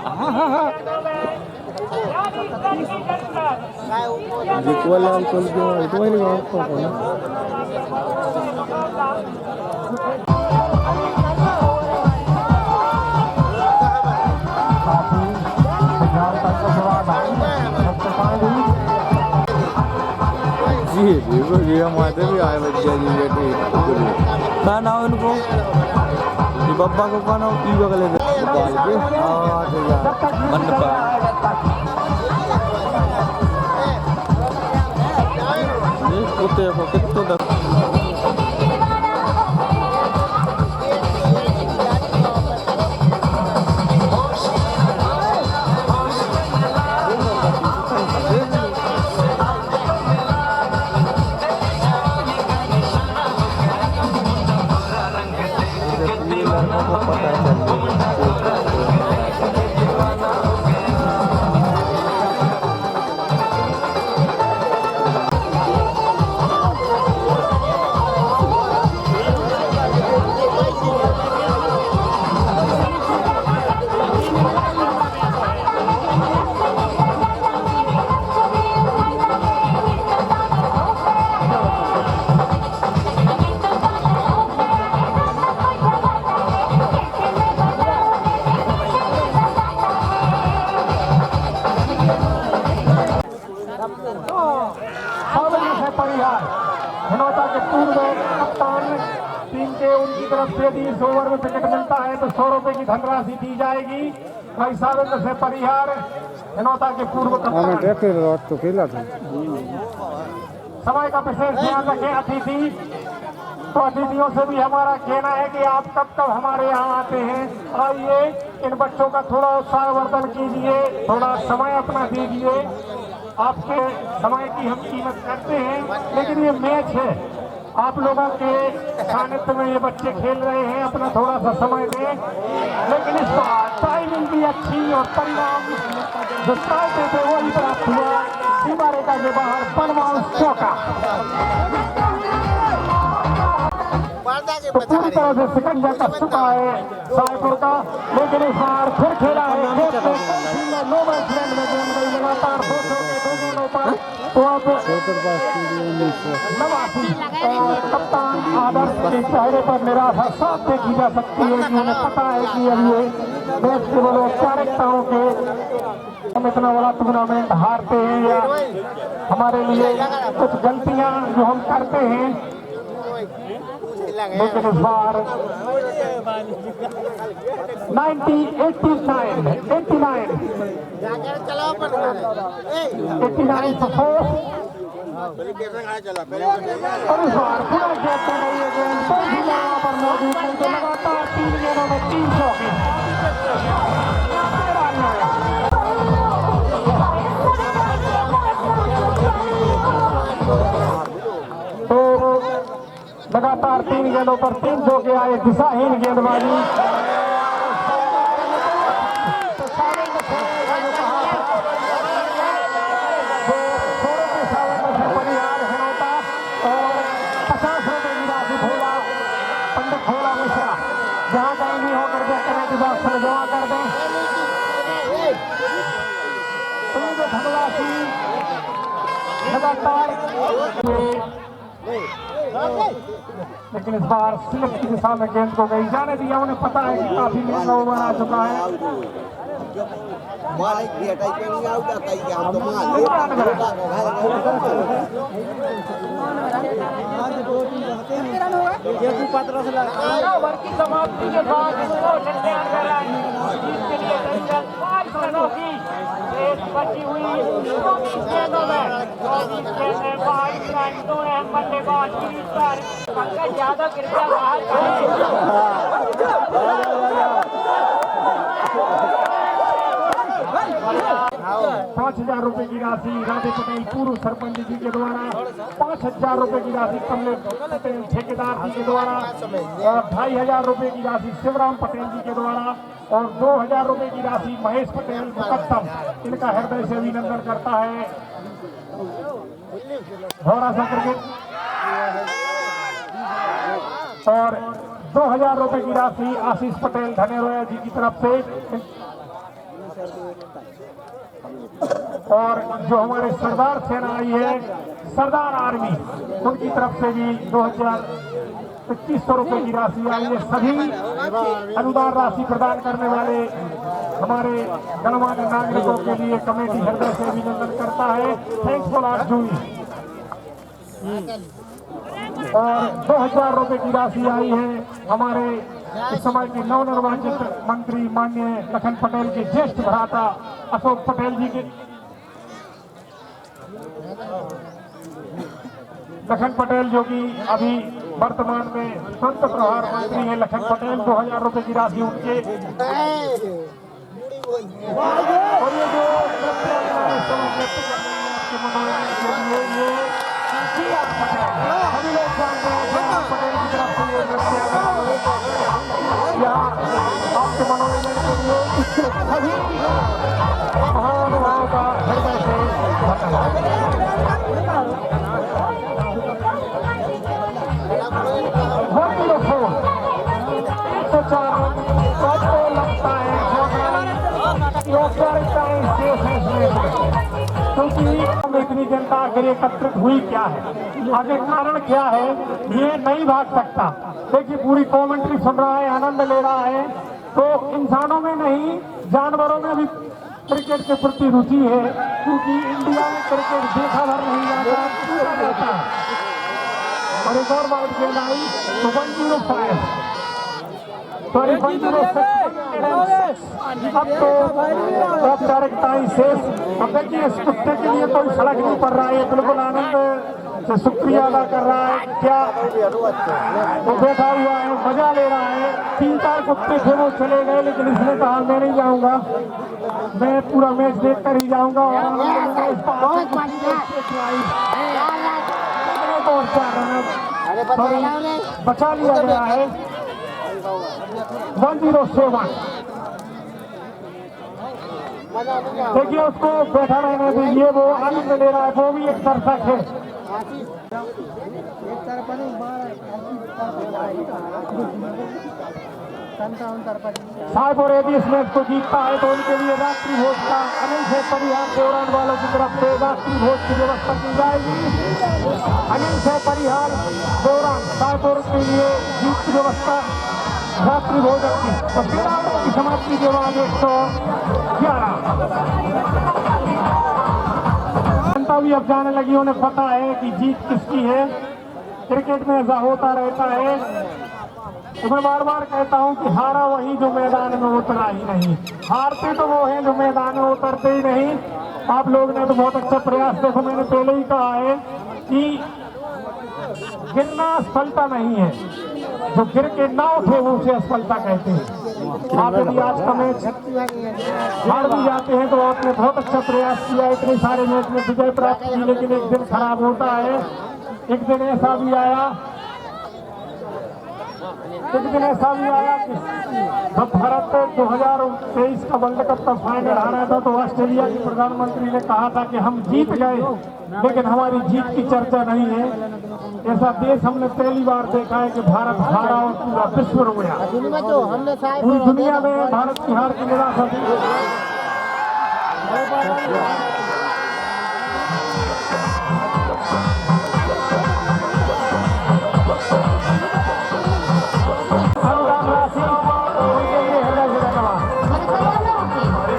जी देखो जी हमारे भी आए बच्चे जी बेटे क्या नाम उनको बब्बा को कौन ई बगले कुत्ते को कितना तरफ से यदि इस ओवर में विकेट मिलता है तो 100 रुपए की धनराशि दी जाएगी। भाई साहब से परिहार हिनौता के पूर्व कप्तान तो खेला था। समय का विशेष ध्यान रखें अतिथि। तो अतिथियों से भी हमारा कहना है कि आप कब कब हमारे यहाँ आते हैं, आइए इन बच्चों का थोड़ा उत्साहवर्धन कीजिए, थोड़ा समय अपना दीजिए। आपके समय की हम कीमत करते हैं, लेकिन ये मैच है, आप लोगों के सानिध्य में ये बच्चे खेल रहे हैं, अपना थोड़ा सा समय दें। लेकिन इस बार टाइमिंग भी अच्छी और परिणाम जो चाहते थे वही प्राप्त हुआ। सीमा रेखा के बाहर बनवाउस चौका, तो पूरी तरह से शिकंजा कस चुका है सायपुर का। लेकिन इस बार फिर खेला है नो बैट्समैन में गेंद गई लगातार 2 चौके 2 गेंदों पर। तो अब नवासी और कप्तान आदर्श के चेहरे पर निराशा साफ देखी जा सकती है कि उन्हें पता है कि अब ये देश केवल औपचारिकताओं के हम इतना बड़ा टूर्नामेंट हारते हैं या हमारे लिए कुछ गलतियां जो हम करते हैं। लेकिन इस बार 89 to 4 और इस बार पूरा गेंद पे गई है गेंद पर मौजूद नहीं तो लगातार 3 गेंदों में 3 चौके। तो लगातार 3 गेंदों पर 3 चौके आए, दिशाहीन गेंदबाजी। जहाँ कहीं भी होकर के कनेक्ट बॉक्स में जमा कर दें। धनराशि लगातार, लेकिन इस बार स्लिप की दिशा में गेंद को गई जाने दिया। उन्हें पता है कि काफी महंगा ओवर आ चुका है। ओवर की समाप्ति के बाद बची हुई गेंदों में दो अहम बल्लेबाज पंकज यादव कृपया बाहर ₹5,000 की राशि राधे पटेल पूर्व सरपंच जी के द्वारा, 5,000 रुपए की राशि कमलेश पटेल ठेकेदार जी के द्वारा और 2,500 रुपए की राशि शिवराम पटेल जी के द्वारा और 2,000 रुपए की राशि महेश पटेल मुकद्दम, इनका हृदय से अभिनंदन करता है घोड़ा सा क्रिकेट। और 2,000 रुपए की राशि आशीष पटेल धनेरोया जी की तरफ से। और जो हमारे सरदार सेना आई है, सरदार आर्मी, उनकी तरफ से भी 2,2500 रुपए की राशि आई है। सभी अनुदान राशि प्रदान करने वाले हमारे गणमान्य नागरिकों के लिए कमेटी हृदय से अभिनंदन करता है। Thanks for our doing. और 2,000 रुपए की राशि आई है हमारे इस समय के नवनिर्वाचित मंत्री माननीय लखन पटेल के ज्येष्ठ भ्राता अशोक पटेल जी के। लखन पटेल जो कि अभी वर्तमान में स्वतंत्र प्रभार मंत्री है, लखन पटेल 2,000 रुपए की राशि उनके। और ये जो सभी लोग जानते हैं पटेल की तरफ से ये यहाँ आपके मनोरंजन के लिए सभी महानुभावों का हृदय से क्योंकि इतनी जनता आखिर एकत्रित हुई क्या है, आगे कारण क्या है, ये नहीं भाग सकता। देखिए पूरी कमेंट्री सुन रहा है, आनंद ले रहा है। तो इंसानों में नहीं, जानवरों में भी क्रिकेट के प्रति रुचि है, क्योंकि इंडिया में क्रिकेट देखा भर नहीं जाता, पूरा जाता है। और एक और बात गेंद आई तो 105 सॉरी 106 अब तो औपचारिक टाइम शेष। अब देखिए इस कुत्ते के लिए कोई सड़क नहीं पड़ रहा है, बिल्कुल आनंद से शुक्रिया अदा कर रहा है। क्या वो बैठा हुआ है, मजा ले रहा है। 3-4 कुत्ते थे वो चले गए, लेकिन इसने कहा मैं नहीं जाऊंगा, मैं पूरा मैच देख कर ही जाऊंगा। और बचा लिया गया है 107। देखिए उसको बैठा रहने दीजिए, वो आनंद ले रहा है, वो भी एक दर्शक है। साहब और यदि इस मैच को जीतता है तो उनके लिए रात्रि भोज का अनिल से परिहार दौरान वालों की तरफ से रात्रि भोज की व्यवस्था की जाएगी। अनिल से परिहार दौरान साहपुर के लिए जीत की व्यवस्था रात्रि भोजन की। तो 13 की समाप्ति के बाद 111 जनता भी अब जाने लगी, उन्हें पता है कि जीत किसकी है। क्रिकेट में ऐसा होता रहता है। तो मैं बार बार कहता हूं कि हारा वही जो मैदान में उतरा ही नहीं, हारते तो वो हैं जो मैदान में उतरते ही नहीं। आप लोग ने तो बहुत अच्छा प्रयास, देखो मैंने पहले ही कहा है कि गिरना असफलता नहीं है, जो गिर के ना उठे वो उसे असफलता कहते हैं। आप यदि आज का मैच हार भी जाते हैं तो आपने बहुत अच्छा प्रयास किया, इतने सारे मैच में विजय प्राप्त की, लेकिन एक दिन खराब होता है। एक दिन ऐसा भी आया कि जब भारत 2023 का वर्ल्ड कप का फाइनल हारा था तो ऑस्ट्रेलिया के प्रधानमंत्री ने कहा था कि हम जीत गए, लेकिन हमारी जीत की चर्चा नहीं है। ऐसा देश हमने पहली बार देखा है कि भारत हारा और पूरा विश्व रोया। पूरी दुनिया में भारत की हार की निराशा थी।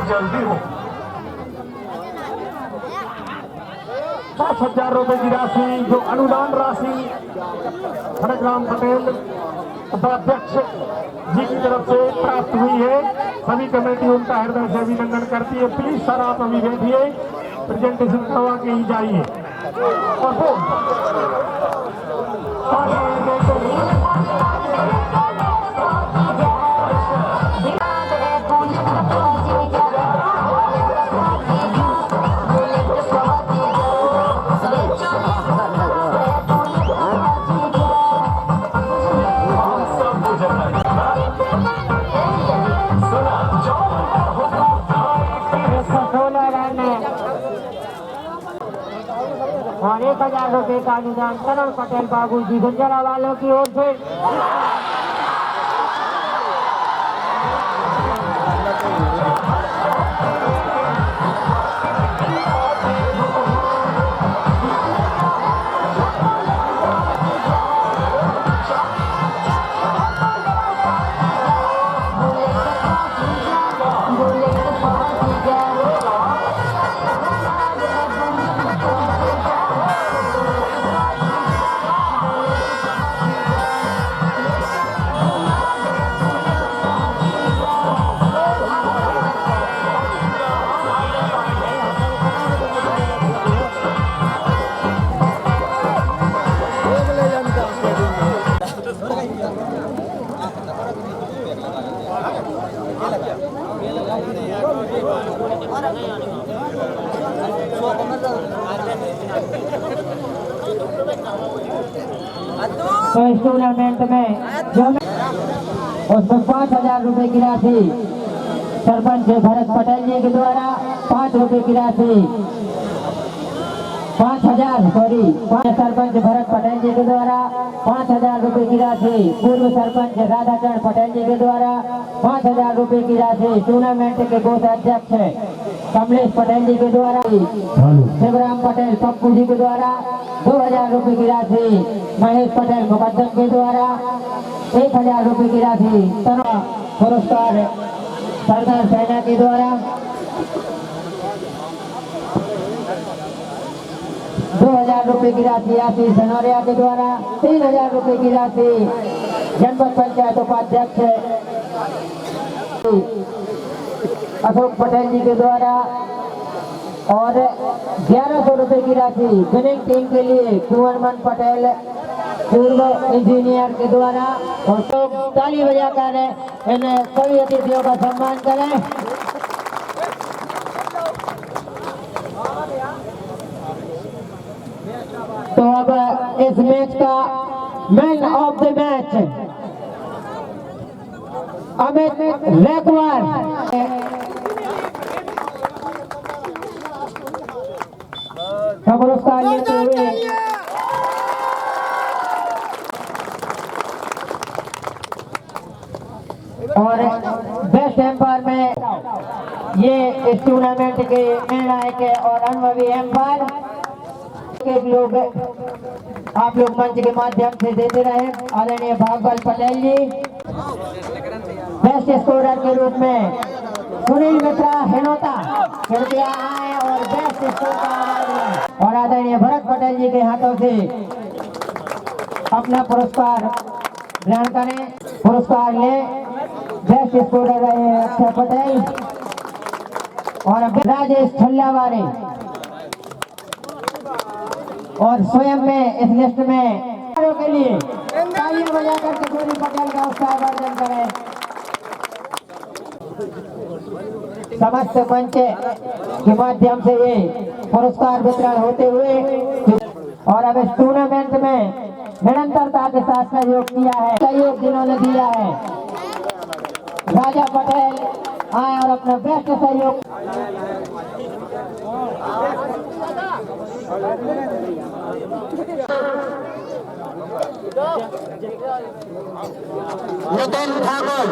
जल्दी हो 5,000 रुपए की राशि जो अनुदान राशि खड़गराम पटेल उपाध्यक्ष जी की तरफ से प्राप्त हुई है। सभी कमेटी उनका हृदय से अभिनंदन करती है। प्लीज सर आप अभी बैठिए, प्रेजेंटेशन करवा के ही जाइए। और वो और 1,000 रुपए का अनुदान करण पटेल बाबू जी गुंजरा वालों की ओर से। तो इस टूर्नामेंट में जो उसमें 5,000 रुपए की राशि सरपंच भरत पटेल जी के द्वारा 5 रुपए की राशि 5,000 सरपंच भरत पटेल जी के द्वारा 5,000 रुपए की राशि पूर्व सरपंच राधाचरण पटेल जी के द्वारा 5,000 रुपए की राशि टूर्नामेंट के कोषाध्यक्ष कमलेश पटेल जी के द्वारा शिवराम पटेल पप्पू जी के द्वारा 2,000 रुपए की राशि महेश पटेल मुकद्दम के द्वारा 1,000 रुपए की राशि पुरस्कार सरदार सेना के द्वारा 2,000 रुपए की राशि आशीष सनौरिया के द्वारा 3,000 रुपए की राशि जनपद पंचायत उपाध्यक्ष अशोक पटेल जी के द्वारा और 1100 रुपए की राशि विनिंग टीम के लिए कुंवरमन पटेल पूर्व इंजीनियर के द्वारा। और तो ताली बजाकर इन सभी अतिथियों का सम्मान करें। तो अब इस मैच का man of the match Amit Rekwar का पुरस्कार लेते हुए और बेस्ट एम्पायर में ये इस टूर्नामेंट के निर्णायक और अनुभवी एम्पायर के लोग आप लोग मंच के माध्यम से देते रहे। आदरणीय भागवत पटेल जी बेस्ट स्कोरर के रूप में सुनील मित्रा हिनोता कृपया आए और बेस्ट स्कोर का अवार्ड लें। और आदरणीय भरत पटेल जी के हाथों से अपना पुरस्कार ग्रहण करें। पुरस्कार ले बेस्ट स्कोरर रहे अक्षय पटेल और राजेश छल्लावारे और स्वयं में इस लिस्ट में के लिए तालियां बजाकर किशोरी पटेल का उत्साहवर्धन करें। समस्त मंच के माध्यम से ये पुरस्कार वितरण होते हुए और अब इस टूर्नामेंट में निरंतरता के साथ सहयोग किया है, सहयोग जिन्होंने दिया है राजा पटेल आए और अपना बेस्ट सहयोग नितिन ठाकुर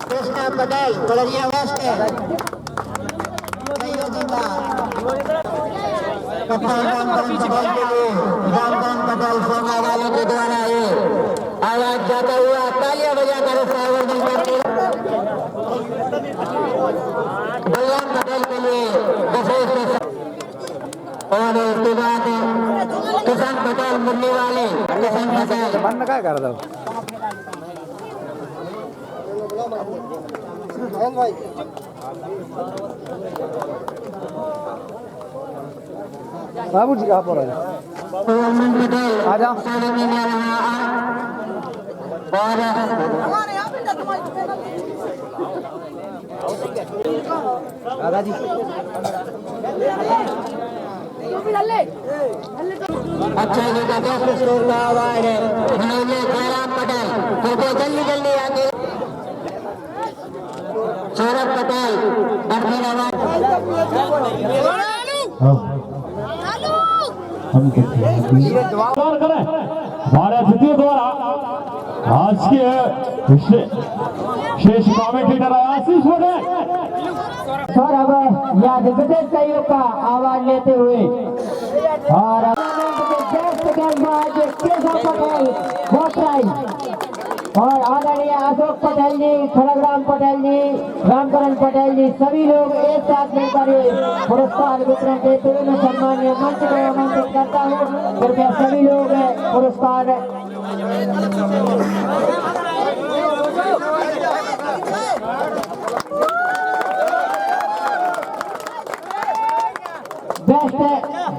कृष्णा पटेल कलरिया वेस्ट रामदान पटेल सोना वालों के द्वारा ये आवाज जाता हुआ तालियां बजाकर सहवर्धन करते बलवान पटेल के लिए विशेष और उसके बाद किसान पटेल मुरली वाले किसान पटेल बंद क्या कर दो बाबू जी कहाँ पर है? आ जाओ। दादा जी अच्छा जी का बेस्ट स्कोर का अवार्ड है जयराम पटेल कृपया जल्दी जल्दी आके सौरभ पटेल अपनी करें हमारे अतिथियों द्वारा आज के शेष कमेंटेटर आशीष पटेल सौरभ या दिग्गज सहयोग का आवाज लेते हुए और बेस्ट गेंदबाज केशव पटेल बोथराई और आदरणीय अशोक पटेल जी खड़गराम पटेल जी रामकरण पटेल जी सभी लोग एक साथ मिलकर ये पुरस्कार वितरण देते हुए मैं सम्मानीय मंच को आमंत्रित करता हूँ। कृपया सभी लोग पुरस्कार बेस्ट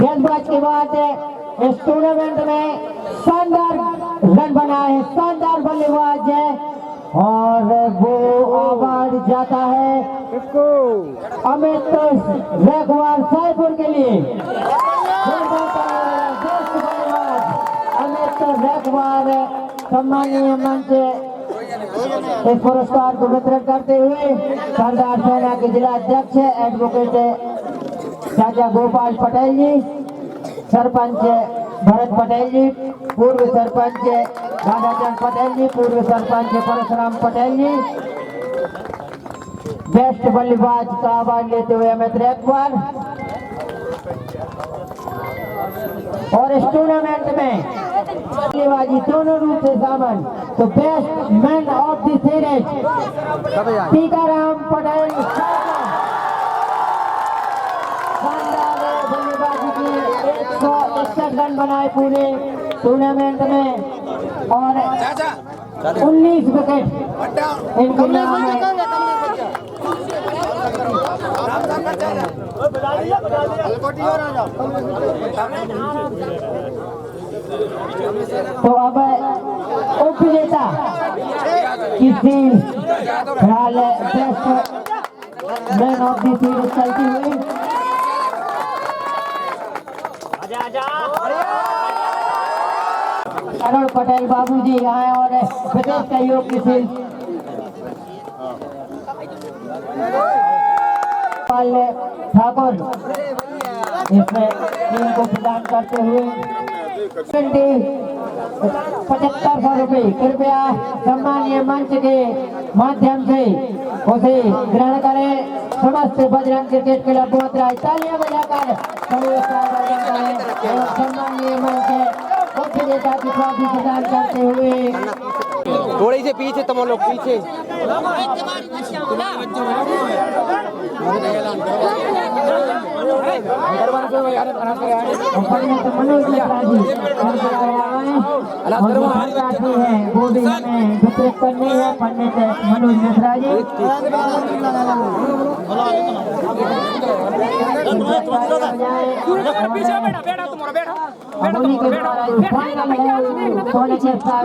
गेंदबाज के बाद इस टूर्नामेंट में शानदार रन बनाए हैं, शानदार बल्लेबाज है और वो अवार्ड जाता है अमित रेकवार साईपुर के लिए। अमित रेकवार सम्मानीय मंच इस पुरस्कार को वितरण करते हुए सरदार सेना के जिला अध्यक्ष एडवोकेट चाचा गोपाल पटेल जी, सरपंच भरत पटेल जी, पूर्व सरपंच दादाचंद पटेल जी, पूर्व सरपंच परशुराम पटेल जी, बेस्ट बल्लेबाज का अवार्ड लेते हुए अमित रेकवार और इस टूर्नामेंट में बल्लेबाजी दोनों रूप से शामिल तो best man of the series Tikaram Patel बल्लेबाजी की 161 रन बनाए पूरे टूर्नामेंट में और 19 विकेट इनके नाम है। तो अब उपविजेता किसी फिलहाल best man of the series चलती हुई अरुण पटेल बाबूजी आए और विदेश सहयोग की सील ठाकुर इसमें टीम को प्रदान करते हुए 7500 रुपये कृपया सम्मानीय मंच के माध्यम से उसे ग्रहण करें। समस्त बजरंग क्रिकेट क्लब बोतराज तालियां बजाकर सम्मानीय मंच उपविजेता की ट्रॉफी प्रदान करते हुए थोड़ी से पीछे तुम लोग पीछे मनोज मिश्रा जी है वो भी हमें वितरित करनी है। पंडित मनोज मिश्रा जी सोने के साथ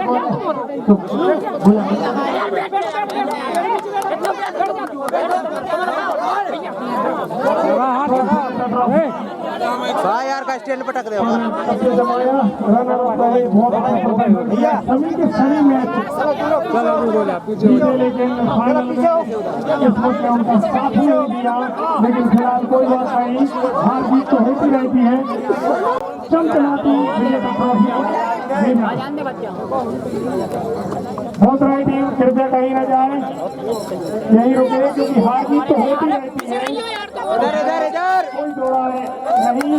यार का स्टैंड पटक दे सभी के सभी मैच लेकिन फाइनल में उनका साथ ही नहीं दिया। लेकिन फिलहाल कोई बात नहीं, हार जीत तो होती रहती है। चमचमाती विजेता ट्रॉफी बहुत रही टीम कृपया कहीं न जाए, यही रुके क्योंकि हार जीत तो होती रहती है। कोई दौड़ा नहीं।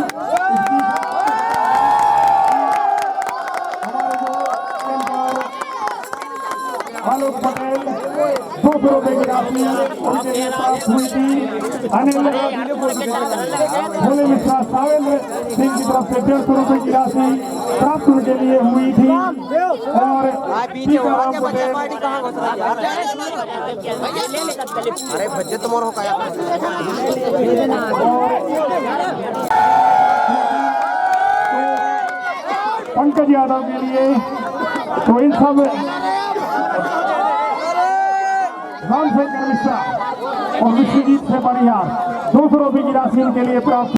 आलोक पटेल 200 रुपए की राशि उनके लिए प्राप्त हुई थी। अनिल भोले मिश्रा सावेंद्र सिंह की तरफ से 150 रुपए की राशि प्राप्त उनके लिए हुई थी। और टीकाराम पटेल अरे बच्चे तुम हो क्या पंकज यादव के लिए तो इन सब रामशेखर मिश्रा और विश्वजीत से परिहार 200 रुपए की राशि इनके लिए प्राप्त